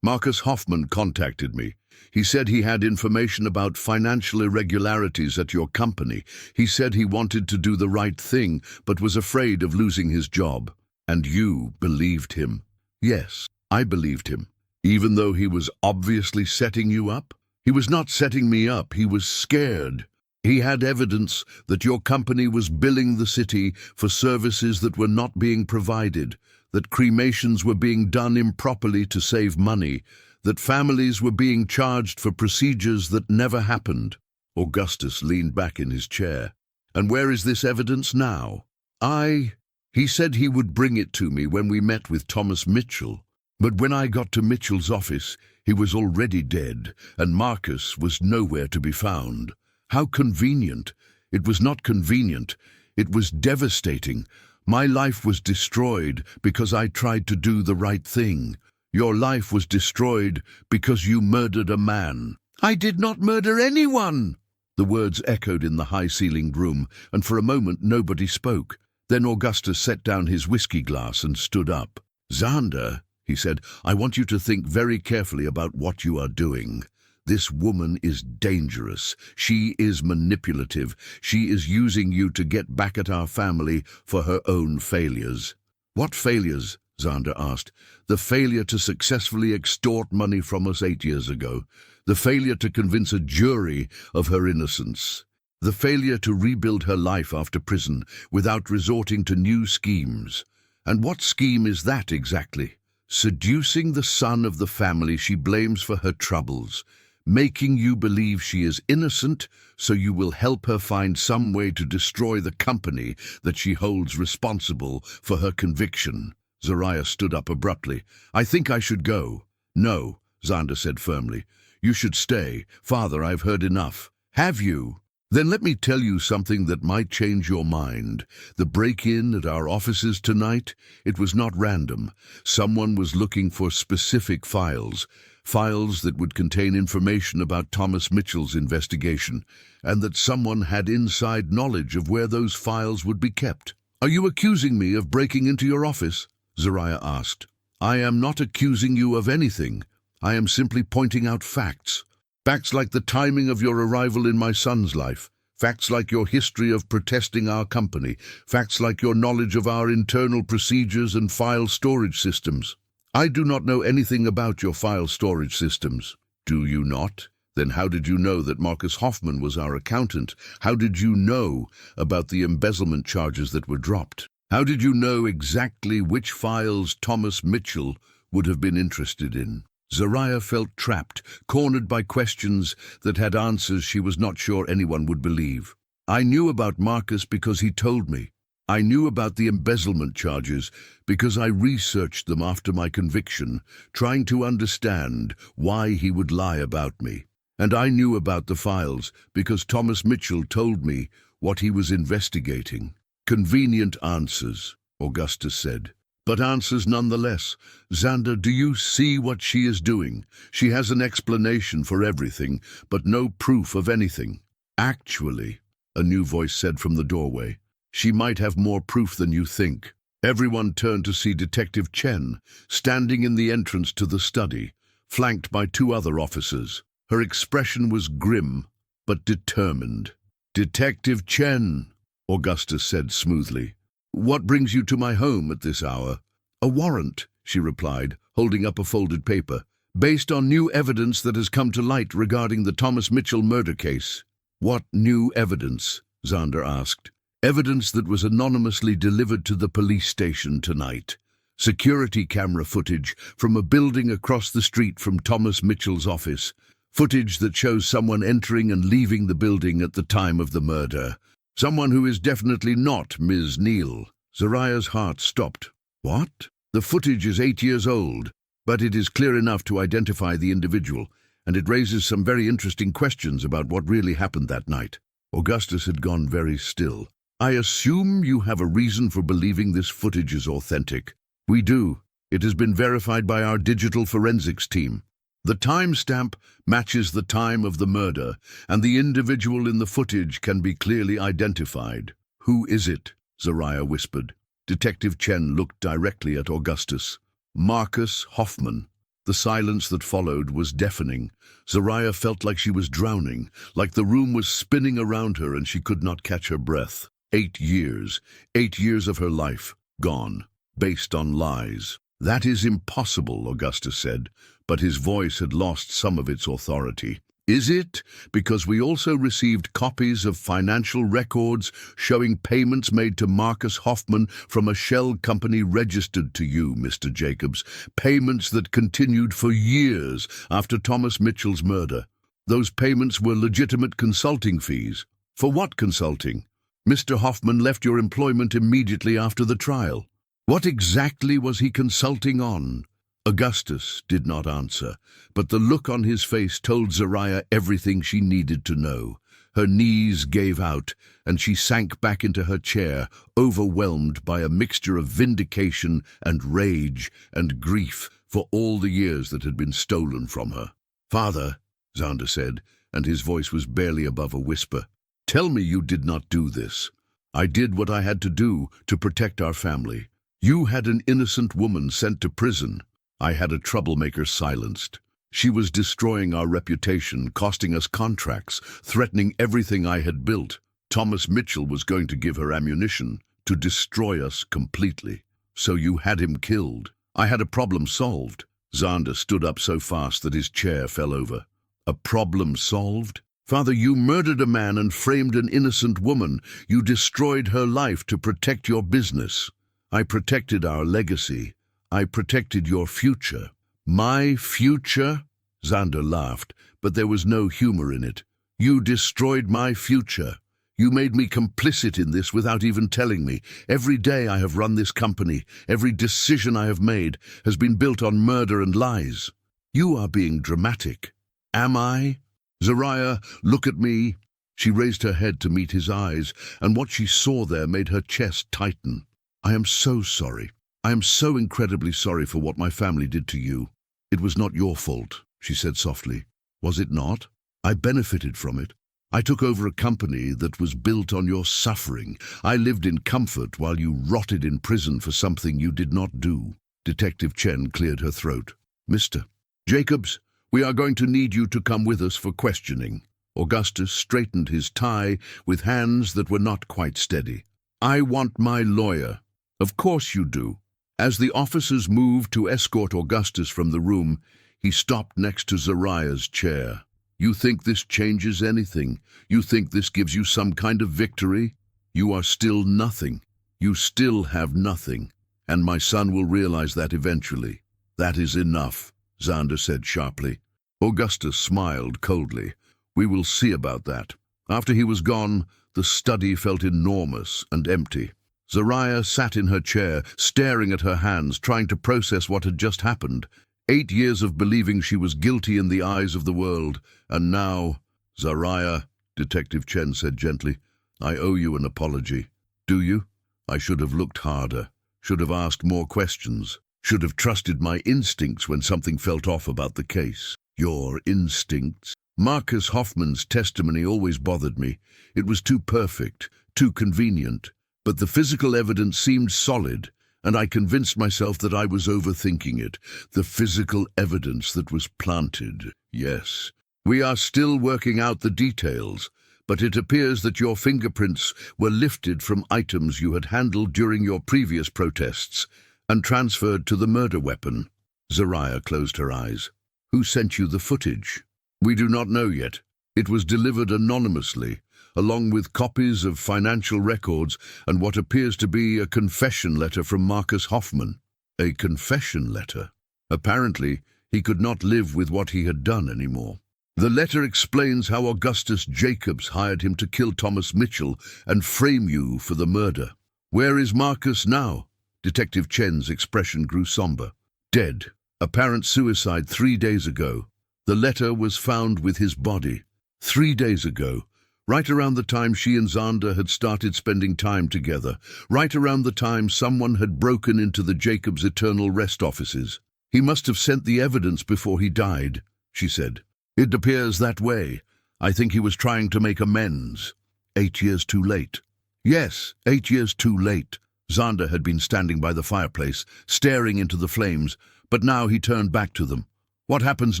Marcus Hoffman contacted me. He said he had information about financial irregularities at your company. He said he wanted to do the right thing, but was afraid of losing his job. And you believed him. Yes, I believed him. Even though he was obviously setting you up? He was not setting me up, he was scared. He had evidence that your company was billing the city for services that were not being provided, that cremations were being done improperly to save money, that families were being charged for procedures that never happened. Augustus leaned back in his chair. And where is this evidence now? He said he would bring it to me when we met with Thomas Mitchell. But when I got to Mitchell's office, he was already dead, and Marcus was nowhere to be found. How convenient. It was not convenient. It was devastating. My life was destroyed because I tried to do the right thing. Your life was destroyed because you murdered a man. I did not murder anyone! The words echoed in the high-ceilinged room, and for a moment nobody spoke. Then Augustus set down his whiskey glass and stood up. Xander, he said, I want you to think very carefully about what you are doing. This woman is dangerous. She is manipulative. She is using you to get back at our family for her own failures. What failures? Xander asked. "The failure to successfully extort money from us 8 years ago. The failure to convince a jury of her innocence. The failure to rebuild her life after prison without resorting to new schemes. And what scheme is that exactly? Seducing the son of the family she blames for her troubles, making you believe she is innocent so you will help her find some way to destroy the company that she holds responsible for her conviction." Zariah stood up abruptly. "I think I should go." "No," Xander said firmly. "You should stay. Father, I've heard enough." "Have you? Then let me tell you something that might change your mind. The break-in at our offices tonight, it was not random. Someone was looking for specific files that would contain information about Thomas Mitchell's investigation, and that someone had inside knowledge of where those files would be kept." "Are you accusing me of breaking into your office?" Zariah asked. "I am not accusing you of anything. I am simply pointing out facts. Facts like the timing of your arrival in my son's life. Facts like your history of protesting our company. Facts like your knowledge of our internal procedures and file storage systems." "I do not know anything about your file storage systems." "Do you not? Then how did you know that Marcus Hoffman was our accountant? How did you know about the embezzlement charges that were dropped? How did you know exactly which files Thomas Mitchell would have been interested in?" Zariah felt trapped, cornered by questions that had answers she was not sure anyone would believe. "I knew about Marcus because he told me. I knew about the embezzlement charges because I researched them after my conviction, trying to understand why he would lie about me. And I knew about the files because Thomas Mitchell told me what he was investigating." "Convenient answers," Augustus said. "But answers nonetheless. Xander, do you see what she is doing? She has an explanation for everything, but no proof of anything." "Actually," a new voice said from the doorway, "she might have more proof than you think." Everyone turned to see Detective Chen, standing in the entrance to the study, flanked by 2 other officers. Her expression was grim, but determined. "Detective Chen," Augustus said smoothly, "what brings you to my home at this hour?" "A warrant," she replied, holding up a folded paper, "based on new evidence that has come to light regarding the Thomas Mitchell murder case." "What new evidence?" Xander asked. "Evidence that was anonymously delivered to the police station tonight. Security camera footage from a building across the street from Thomas Mitchell's office. Footage that shows someone entering and leaving the building at the time of the murder. Someone who is definitely not Ms. Neal." Zariah's heart stopped. "What?" "The footage is 8 years old, but it is clear enough to identify the individual, and it raises some very interesting questions about what really happened that night." Augustus had gone very still. "I assume you have a reason for believing this footage is authentic." "We do. It has been verified by our digital forensics team. The timestamp matches the time of the murder, and the individual in the footage can be clearly identified." "Who is it?" Zariah whispered. Detective Chen looked directly at Augustus. "Marcus Hoffman." The silence that followed was deafening. Zariah felt like she was drowning, like the room was spinning around her and she could not catch her breath. 8 years. 8 years of her life, gone, based on lies. "That is impossible," Augustus said, but his voice had lost some of its authority. "Is it? Because we also received copies of financial records showing payments made to Marcus Hoffman from a shell company registered to you, Mr. Jacobs. Payments that continued for years after Thomas Mitchell's murder. Those payments were legitimate consulting fees." "For what consulting?" "Mr. Hoffman left your employment immediately after the trial." "What exactly was he consulting on?" Augustus did not answer, but the look on his face told Zariah everything she needed to know. Her knees gave out, and she sank back into her chair, overwhelmed by a mixture of vindication and rage and grief for all the years that had been stolen from her. "Father," Xander said, and his voice was barely above a whisper, "tell me you did not do this." "I did what I had to do to protect our family. You had an innocent woman sent to prison. I had a troublemaker silenced. She was destroying our reputation, costing us contracts, threatening everything I had built. Thomas Mitchell was going to give her ammunition to destroy us completely." So you had him killed. I had a problem solved. Xander stood up so fast that his chair fell over. A problem solved? Father, you murdered a man and framed an innocent woman. You destroyed her life to protect your business. I protected our legacy. I protected your future. My future? Xander laughed, but there was no humor in it. You destroyed my future. You made me complicit in this without even telling me. Every day I have run this company, every decision I have made has been built on murder and lies. You are being dramatic. Am I? Zariah, look at me. She raised her head to meet his eyes, and what she saw there made her chest tighten. I am so sorry. I am so incredibly sorry for what my family did to you. It was not your fault, she said softly. Was it not? I benefited from it. I took over a company that was built on your suffering. I lived in comfort while you rotted in prison for something you did not do. Detective Chen cleared her throat. Mr. Jacobs, we are going to need you to come with us for questioning. Augustus straightened his tie with hands that were not quite steady. I want my lawyer. Of course you do. As the officers moved to escort Augustus from the room, he stopped next to Zariah's chair. You think this changes anything? You think this gives you some kind of victory? You are still nothing. You still have nothing. And my son will realize that eventually. That is enough, Xander said sharply. Augustus smiled coldly. We will see about that. After he was gone, the study felt enormous and empty. Zariah sat in her chair, staring at her hands, trying to process what had just happened. 8 years of believing she was guilty in the eyes of the world, and now, Zariah, Detective Chen said gently, I owe you an apology. Do you? I should have looked harder, should have asked more questions, should have trusted my instincts when something felt off about the case. Your instincts? Marcus Hoffman's testimony always bothered me. It was too perfect, too convenient, but the physical evidence seemed solid, and I convinced myself that I was overthinking it. The physical evidence that was planted. Yes. We are still working out the details, but it appears that your fingerprints were lifted from items you had handled during your previous protests and transferred to the murder weapon. Zariah closed her eyes. Who sent you the footage? We do not know yet. It was delivered anonymously, along with copies of financial records and what appears to be a confession letter from Marcus Hoffman. A confession letter? Apparently, he could not live with what he had done anymore. The letter explains how Augustus Jacobs hired him to kill Thomas Mitchell and frame you for the murder. Where is Marcus now? Detective Chen's expression grew somber. Dead. Apparent suicide 3 days ago. The letter was found with his body. 3 days ago. Right around the time she and Xander had started spending time together, right around the time someone had broken into the Jacobs Eternal Rest offices. He must have sent the evidence before he died, she said. It appears that way. I think he was trying to make amends. 8 years too late. Yes, 8 years too late. Xander had been standing by the fireplace, staring into the flames, but now he turned back to them. What happens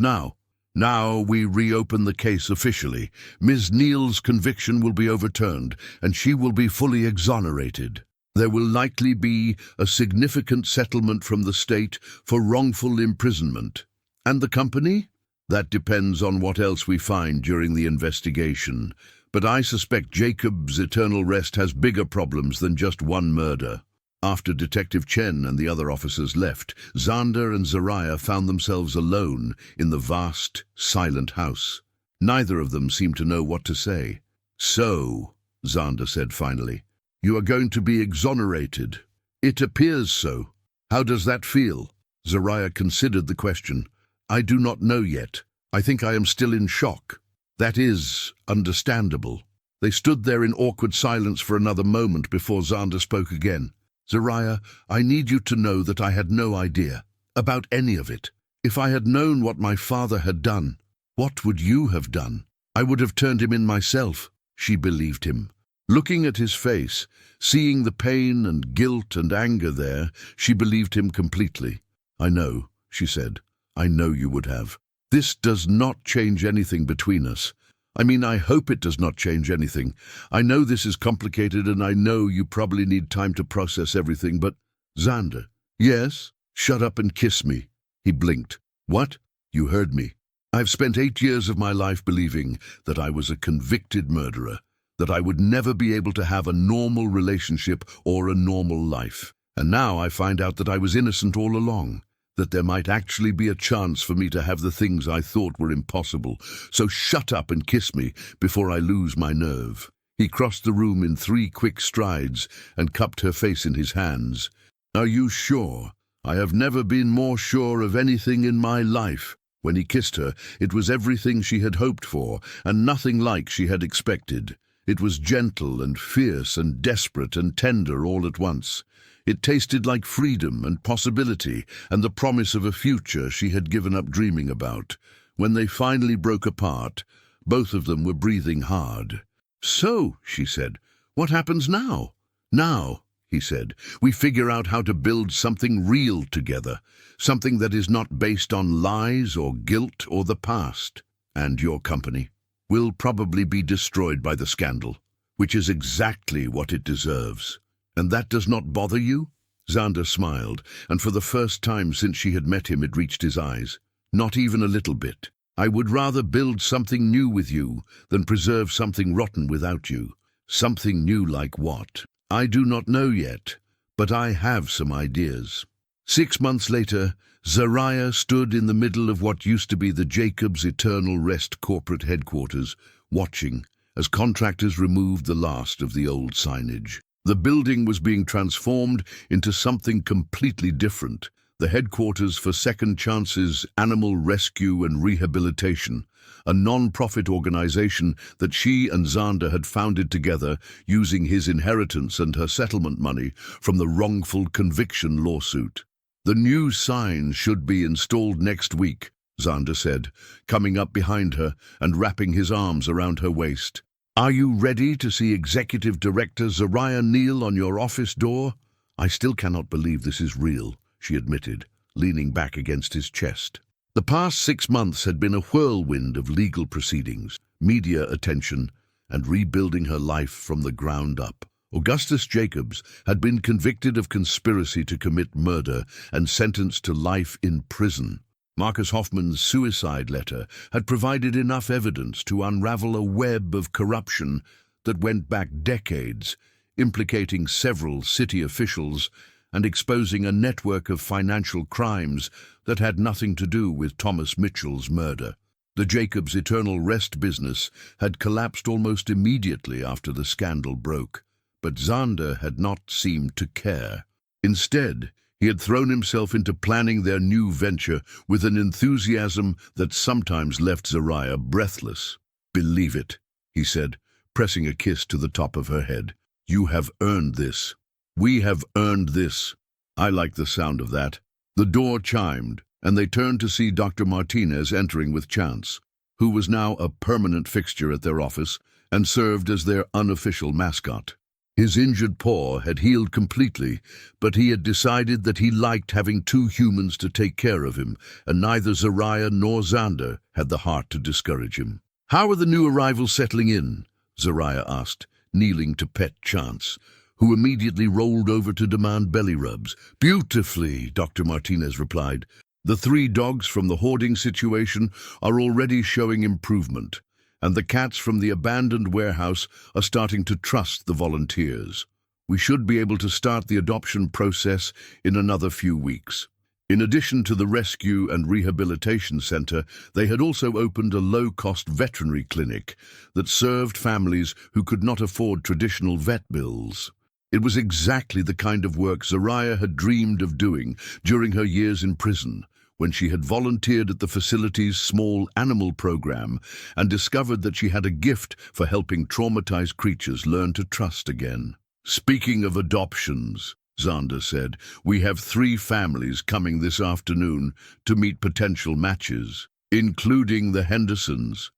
now? Now we reopen the case officially. Ms. Neal's conviction will be overturned, and she will be fully exonerated. There will likely be a significant settlement from the state for wrongful imprisonment. And the company? That depends on what else we find during the investigation. But I suspect Jacob's Eternal Rest has bigger problems than just one murder. After Detective Chen and the other officers left, Xander and Zariah found themselves alone in the vast, silent house. Neither of them seemed to know what to say. So, Xander said finally, you are going to be exonerated. It appears so. How does that feel? Zariah considered the question. I do not know yet. I think I am still in shock. That is understandable. They stood there in awkward silence for another moment before Xander spoke again. Zariah, I need you to know that I had no idea about any of it. If I had known what my father had done, what would you have done? I would have turned him in myself. She believed him. Looking at his face, seeing the pain and guilt and anger there, she believed him completely. I know, she said. I know you would have. This does not change anything between us. I mean, I hope it does not change anything. I know this is complicated and I know you probably need time to process everything, but Xander. Yes? Shut up and kiss me. He blinked. What? You heard me. I've spent 8 years of my life believing that I was a convicted murderer, that I would never be able to have a normal relationship or a normal life. And now I find out that I was innocent all along, that there might actually be a chance for me to have the things I thought were impossible. So shut up and kiss me before I lose my nerve. He crossed the room in 3 quick strides and cupped her face in his hands. Are you sure? I have never been more sure of anything in my life. When he kissed her, it was everything she had hoped for, and nothing like she had expected. It was gentle and fierce and desperate and tender all at once. It tasted like freedom and possibility and the promise of a future she had given up dreaming about. When they finally broke apart, both of them were breathing hard. So, she said, what happens now? Now, he said, we figure out how to build something real together, something that is not based on lies or guilt or the past. And your company will probably be destroyed by the scandal, which is exactly what it deserves. And that does not bother you? Xander smiled, and for the first time since she had met him it reached his eyes. Not even a little bit. I would rather build something new with you than preserve something rotten without you. Something new like what? I do not know yet, but I have some ideas. 6 months later, Zariah stood in the middle of what used to be the Jacobs Eternal Rest corporate headquarters, watching as contractors removed the last of the old signage. The building was being transformed into something completely different. The headquarters for Second Chances Animal Rescue and Rehabilitation, a non-profit organization that she and Xander had founded together using his inheritance and her settlement money from the wrongful conviction lawsuit. The new sign should be installed next week, Xander said, coming up behind her and wrapping his arms around her waist. Are you ready to see Executive Director Zariah Neal on your office door? I still cannot believe this is real, she admitted, leaning back against his chest. The past 6 months had been a whirlwind of legal proceedings, media attention, and rebuilding her life from the ground up. Augustus Jacobs had been convicted of conspiracy to commit murder and sentenced to life in prison. Marcus Hoffman's suicide letter had provided enough evidence to unravel a web of corruption that went back decades, implicating several city officials and exposing a network of financial crimes that had nothing to do with Thomas Mitchell's murder. The Jacobs Eternal Rest business had collapsed almost immediately after the scandal broke, but Xander had not seemed to care. Instead, he had thrown himself into planning their new venture with an enthusiasm that sometimes left Zariah breathless. Believe it, he said, pressing a kiss to the top of her head. You have earned this. We have earned this. I like the sound of that. The door chimed, and they turned to see Dr. Martinez entering with Chance, who was now a permanent fixture at their office and served as their unofficial mascot. His injured paw had healed completely, but he had decided that he liked having 2 humans to take care of him, and neither Zariah nor Xander had the heart to discourage him. How are the new arrivals settling in? Zariah asked, kneeling to pet Chance, who immediately rolled over to demand belly rubs. Beautifully, Dr. Martinez replied. The 3 dogs from the hoarding situation are already showing improvement, and the cats from the abandoned warehouse are starting to trust the volunteers. We should be able to start the adoption process in another few weeks. In addition to the rescue and rehabilitation center, they had also opened a low-cost veterinary clinic that served families who could not afford traditional vet bills. It was exactly the kind of work Zariah had dreamed of doing during her years in prison, when she had volunteered at the facility's small animal program and discovered that she had a gift for helping traumatized creatures learn to trust again. Speaking of adoptions, Xander said, we have 3 families coming this afternoon to meet potential matches, including the Hendersons.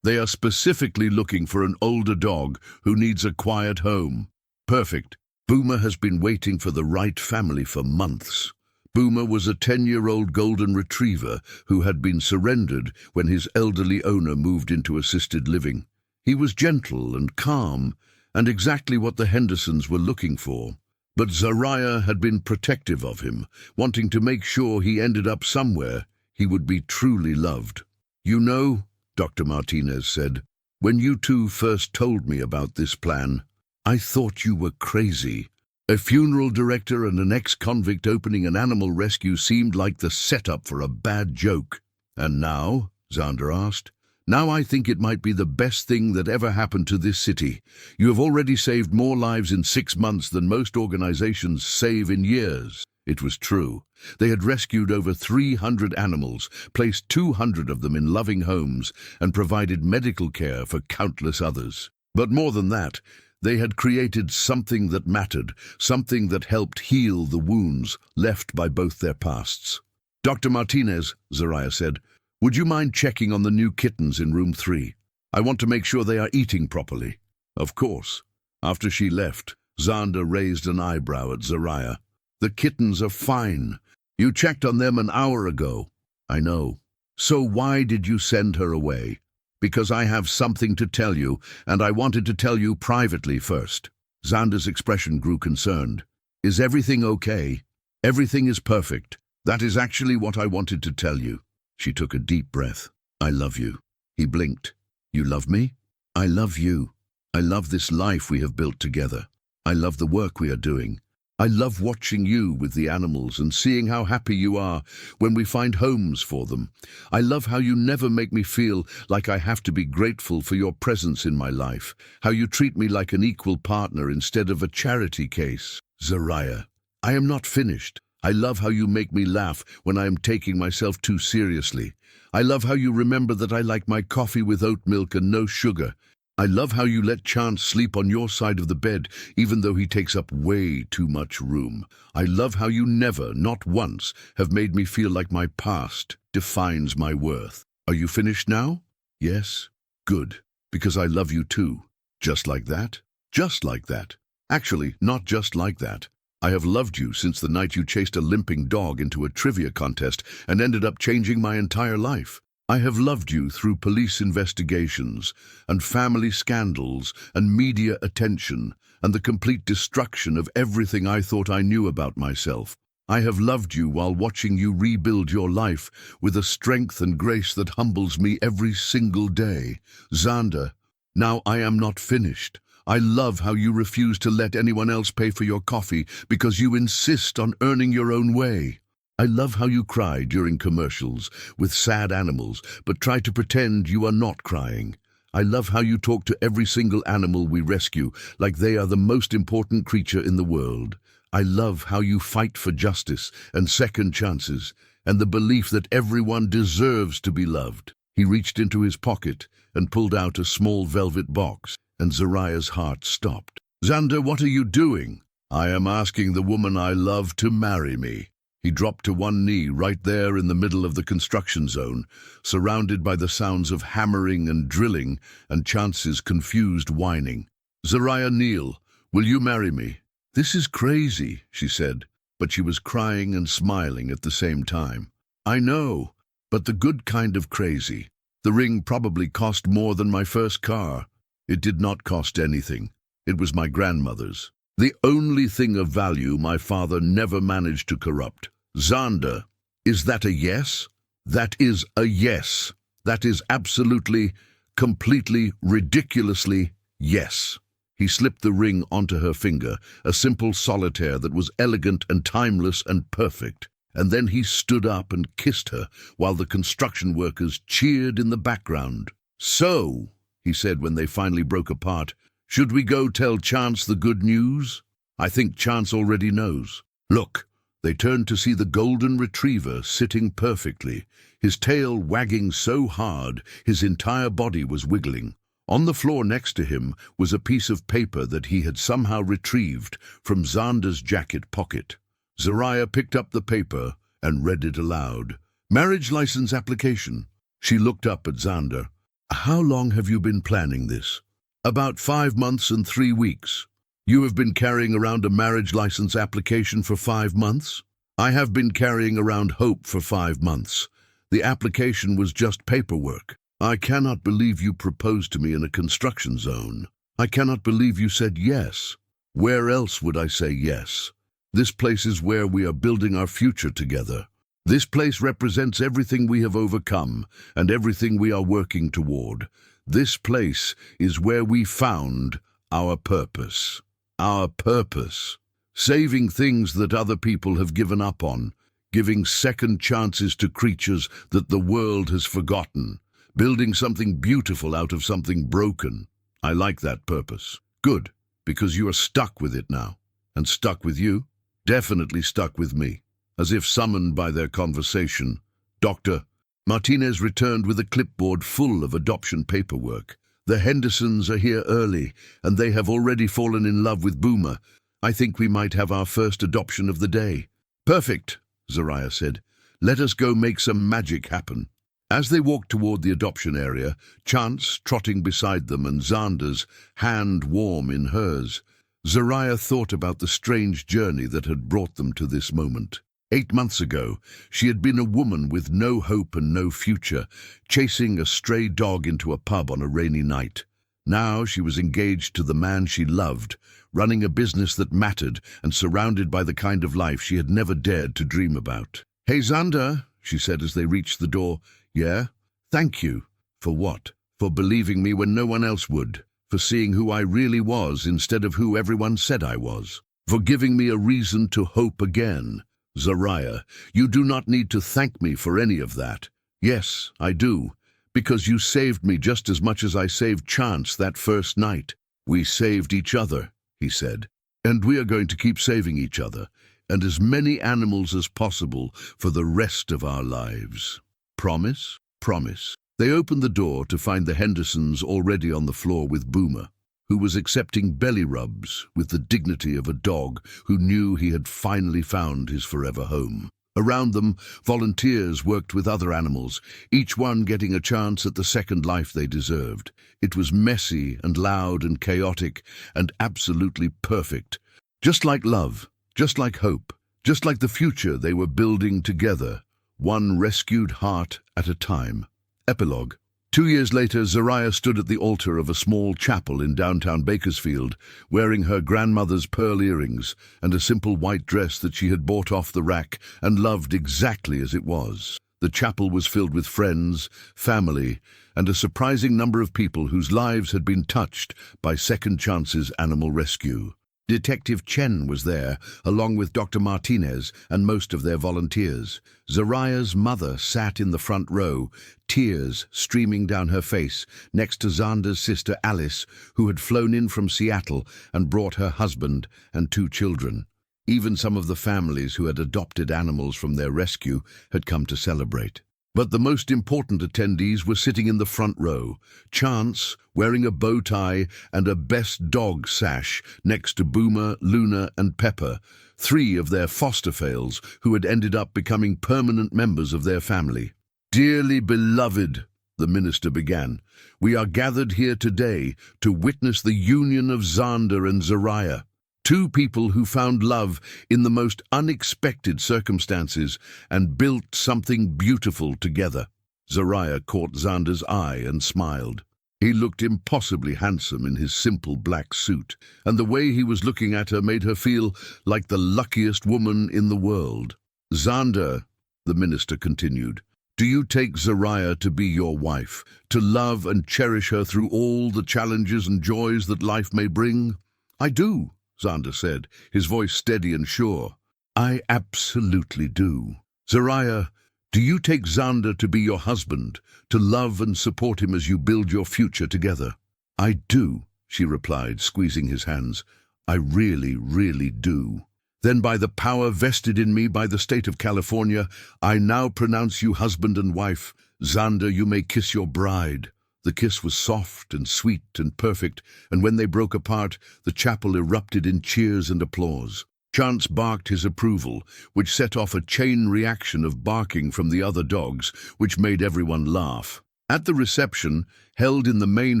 They are specifically looking for an older dog who needs a quiet home. Perfect. Boomer has been waiting for the right family for months. Boomer was a 10-year-old golden retriever who had been surrendered when his elderly owner moved into assisted living. He was gentle and calm, and exactly what the Hendersons were looking for. But Zariah had been protective of him, wanting to make sure he ended up somewhere he would be truly loved. "You know," Dr. Martinez said, "when you two first told me about this plan, I thought you were crazy. A funeral director and an ex-convict opening an animal rescue seemed like the setup for a bad joke." "And now?" Xander asked. "Now I think it might be the best thing that ever happened to this city. You have already saved more lives in 6 months than most organizations save in years." It was true. They had rescued over 300 animals, placed 200 of them in loving homes, and provided medical care for countless others. But more than that, they had created something that mattered, something that helped heal the wounds left by both their pasts. "Dr. Martinez," Zariah said, "would you mind checking on the new kittens in room 3? I want to make sure they are eating properly." Of course. After she left, Xander raised an eyebrow at Zariah. "The kittens are fine. You checked on them an hour ago." "I know. So why did you send her away?" "Because I have something to tell you, and I wanted to tell you privately first." Xander's expression grew concerned. "Is everything okay?" "Everything is perfect. That is actually what I wanted to tell you." She took a deep breath. "I love you." He blinked. "You love me?" "I love you. I love this life we have built together. I love the work we are doing. I love watching you with the animals and seeing how happy you are when we find homes for them. I love how you never make me feel like I have to be grateful for your presence in my life, how you treat me like an equal partner instead of a charity case." "Zariah, I am not finished. I love how you make me laugh when I am taking myself too seriously. I love how you remember that I like my coffee with oat milk and no sugar. I love how you let Chance sleep on your side of the bed, even though he takes up way too much room. I love how you never, not once, have made me feel like my past defines my worth." "Are you finished now?" "Yes." "Good, because I love you too." "Just like that?" "Just like that. Actually, not just like that. I have loved you since the night you chased a limping dog into a trivia contest and ended up changing my entire life. I have loved you through police investigations and family scandals and media attention and the complete destruction of everything I thought I knew about myself. I have loved you while watching you rebuild your life with a strength and grace that humbles me every single day. Xander, now I am not finished. I love how you refuse to let anyone else pay for your coffee because you insist on earning your own way. I love how you cry during commercials with sad animals, but try to pretend you are not crying. I love how you talk to every single animal we rescue like they are the most important creature in the world. I love how you fight for justice and second chances and the belief that everyone deserves to be loved." He reached into his pocket and pulled out a small velvet box, and Zariah's heart stopped. "Xander, what are you doing?" "I am asking the woman I love to marry me." He dropped to one knee right there in the middle of the construction zone, surrounded by the sounds of hammering and drilling and Chance's confused whining. "Zariah Neal, will you marry me?" "This is crazy," she said, but she was crying and smiling at the same time. "I know, but the good kind of crazy. The ring probably cost more than my first car." "It did not cost anything. It was my grandmother's. The only thing of value my father never managed to corrupt." "Xander, is that a yes?" "That is a yes. That is absolutely, completely, ridiculously yes." He slipped the ring onto her finger, a simple solitaire that was elegant and timeless and perfect. And then he stood up and kissed her while the construction workers cheered in the background. "So," he said when they finally broke apart, "should we go tell Chance the good news?" "I think Chance already knows." "Look." They turned to see the golden retriever sitting perfectly, his tail wagging so hard his entire body was wiggling. On the floor next to him was a piece of paper that he had somehow retrieved from Xander's jacket pocket. Zariah picked up the paper and read it aloud. "Marriage license application." She looked up at Xander. "How long have you been planning this?" "About 5 months and 3 weeks. "You have been carrying around a marriage license application for 5 months?" "I have been carrying around hope for 5 months. The application was just paperwork." "I cannot believe you proposed to me in a construction zone." I cannot believe you said yes. Where else would I say yes? This place is where we are building our future together. This place represents everything we have overcome and everything we are working toward. This place is where we found our purpose. Our purpose. Saving things that other people have given up on. Giving second chances to creatures that the world has forgotten. Building something beautiful out of something broken. I like that purpose. Good, because you are stuck with it now. And stuck with you? Definitely stuck with me. As if summoned by their conversation, Dr. Martinez returned with a clipboard full of adoption paperwork. The Hendersons are here early, and they have already fallen in love with Boomer. I think we might have our first adoption of the day. Perfect, Zariah said. Let us go make some magic happen. As they walked toward the adoption area, Chance trotting beside them and Xander's hand warm in hers, Zariah thought about the strange journey that had brought them to this moment. 8 months ago, she had been a woman with no hope and no future, chasing a stray dog into a pub on a rainy night. Now she was engaged to the man she loved, running a business that mattered and surrounded by the kind of life she had never dared to dream about. "Hey, Xander," she said as they reached the door. "Yeah? Thank you." "For what?" "For believing me when no one else would. For seeing who I really was instead of who everyone said I was. For giving me a reason to hope again." "Zariah, you do not need to thank me for any of that." "Yes, I do. Because you saved me just as much as I saved Chance that first night." "We saved each other," he said. "And we are going to keep saving each other, and as many animals as possible for the rest of our lives. Promise?" "Promise." They opened the door to find the Hendersons already on the floor with Boomer, who was accepting belly rubs with the dignity of a dog who knew he had finally found his forever home. Around them, volunteers worked with other animals, each one getting a chance at the second life they deserved. It was messy and loud and chaotic and absolutely perfect. Just like love, just like hope, just like the future they were building together, one rescued heart at a time. Epilogue. 2 years later, Zariah stood at the altar of a small chapel in downtown Bakersfield, wearing her grandmother's pearl earrings and a simple white dress that she had bought off the rack and loved exactly as it was. The chapel was filled with friends, family, and a surprising number of people whose lives had been touched by Second Chance's animal rescue. Detective Chen was there, along with Dr. Martinez and most of their volunteers. Zariah's mother sat in the front row, tears streaming down her face, next to Xander's sister Alice, who had flown in from Seattle and brought her husband and 2 children. Even some of the families who had adopted animals from their rescue had come to celebrate. But the most important attendees were sitting in the front row, Chance wearing a bow tie and a best dog sash next to Boomer, Luna and Pepper, 3 of their foster fails who had ended up becoming permanent members of their family. "Dearly beloved," the minister began, "we are gathered here today to witness the union of Xander and Zariah. 2 people who found love in the most unexpected circumstances and built something beautiful together." Zariah caught Xander's eye and smiled. He looked impossibly handsome in his simple black suit, and the way he was looking at her made her feel like the luckiest woman in the world. "Xander," the minister continued, "do you take Zariah to be your wife, to love and cherish her through all the challenges and joys that life may bring?" "I do," Xander said, his voice steady and sure. "I absolutely do." "Zariah, do you take Xander to be your husband, to love and support him as you build your future together?" "I do," she replied, squeezing his hands. "I really, really do." "Then by the power vested in me by the state of California, I now pronounce you husband and wife. Xander, you may kiss your bride." The kiss was soft and sweet and perfect, and when they broke apart, the chapel erupted in cheers and applause. Chance barked his approval, which set off a chain reaction of barking from the other dogs, which made everyone laugh. At the reception, held in the main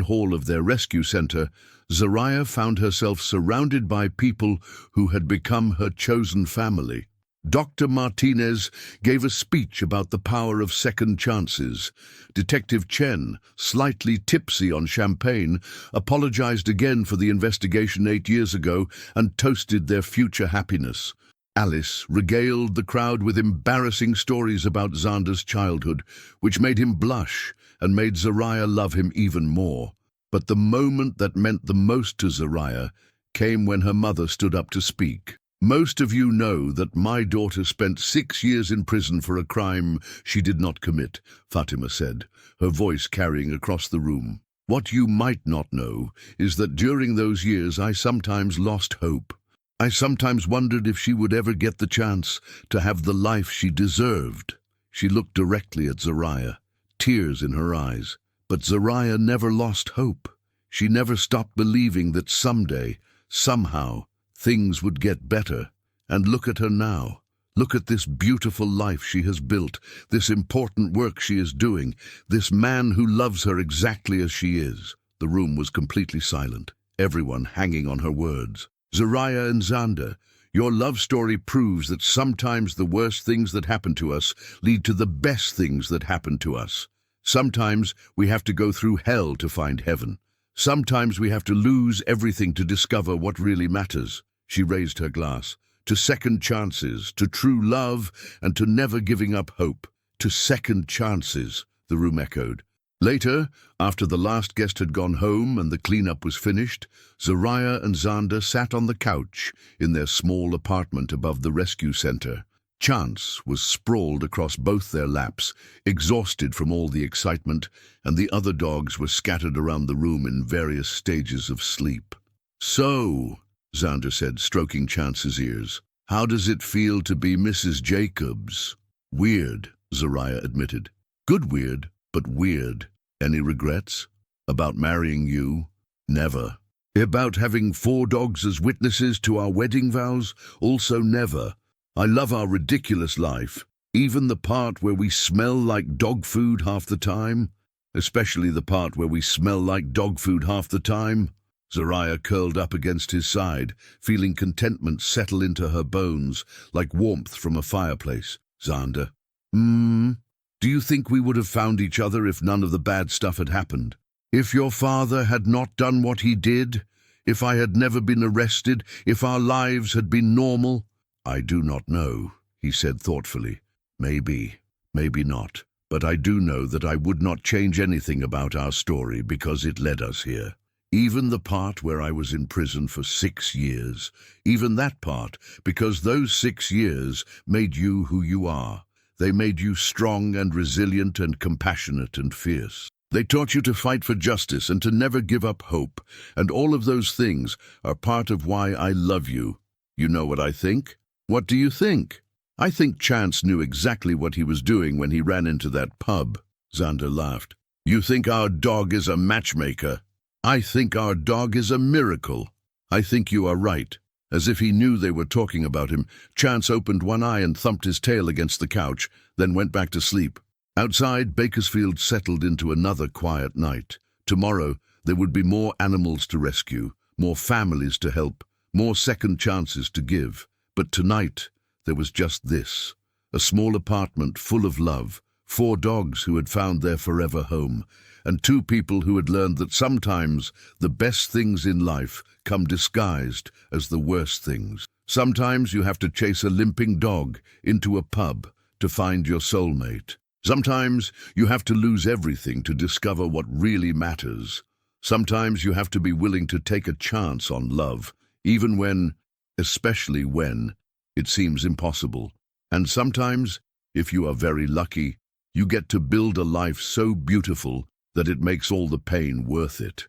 hall of their rescue center, Zariah found herself surrounded by people who had become her chosen family. Dr. Martinez gave a speech about the power of second chances. Detective Chen, slightly tipsy on champagne, apologized again for the investigation 8 years ago and toasted their future happiness. Alice regaled the crowd with embarrassing stories about Xander's childhood, which made him blush and made Zariah love him even more. But the moment that meant the most to Zariah came when her mother stood up to speak. Most of you know that my daughter spent 6 years in prison for a crime she did not commit, Fatima said, her voice carrying across the room. What you might not know is that during those years I sometimes lost hope. I sometimes wondered if she would ever get the chance to have the life she deserved. She looked directly at Zariah, tears in her eyes. But Zariah never lost hope. She never stopped believing that someday, somehow, things would get better. And look at her now. Look at this beautiful life she has built, this important work she is doing, this man who loves her exactly as she is. The room was completely silent, everyone hanging on her words. Zariah and Xander, your love story proves that sometimes the worst things that happen to us lead to the best things that happen to us. Sometimes we have to go through hell to find heaven. Sometimes we have to lose everything to discover what really matters. She raised her glass. To second chances, to true love, and to never giving up hope. To second chances, the room echoed. Later, after the last guest had gone home and the cleanup was finished, Zariah and Xander sat on the couch in their small apartment above the rescue center. Chance was sprawled across both their laps, exhausted from all the excitement, and the other dogs were scattered around the room in various stages of sleep. "So," Xander said, stroking Chance's ears, "how does it feel to be Mrs. Jacobs?" "Weird," Zariah admitted. "Good weird, but weird. Any regrets? About marrying you?" "Never." "About having 4 dogs as witnesses to our wedding vows?" "Also never. I love our ridiculous life, even the part where we smell like dog food half the time. Especially the part where we smell like dog food half the time." Zariah curled up against his side, feeling contentment settle into her bones, like warmth from a fireplace. "Xander, do you think we would have found each other if none of the bad stuff had happened? If your father had not done what he did? If I had never been arrested? If our lives had been normal?" "I do not know," he said thoughtfully. "Maybe, maybe not. But I do know that I would not change anything about our story because it led us here. Even the part where I was in prison for 6 years, even that part, because those 6 years made you who you are. They made you strong and resilient and compassionate and fierce. They taught you to fight for justice and to never give up hope, and all of those things are part of why I love you. You know what I think? What do you think?" "I think Chance knew exactly what he was doing when he ran into that pub," Xander laughed. "You think our dog is a matchmaker? I think our dog is a miracle." "I think you are right." As if he knew they were talking about him, Chance opened one eye and thumped his tail against the couch, then went back to sleep. Outside, Bakersfield settled into another quiet night. Tomorrow, there would be more animals to rescue, more families to help, more second chances to give. But tonight, there was just this. A small apartment full of love, 4 dogs who had found their forever home, and 2 people who had learned that sometimes the best things in life come disguised as the worst things. Sometimes you have to chase a limping dog into a pub to find your soulmate. Sometimes you have to lose everything to discover what really matters. Sometimes you have to be willing to take a chance on love, even when, especially when, it seems impossible. And sometimes, if you are very lucky, you get to build a life so beautiful that it makes all the pain worth it.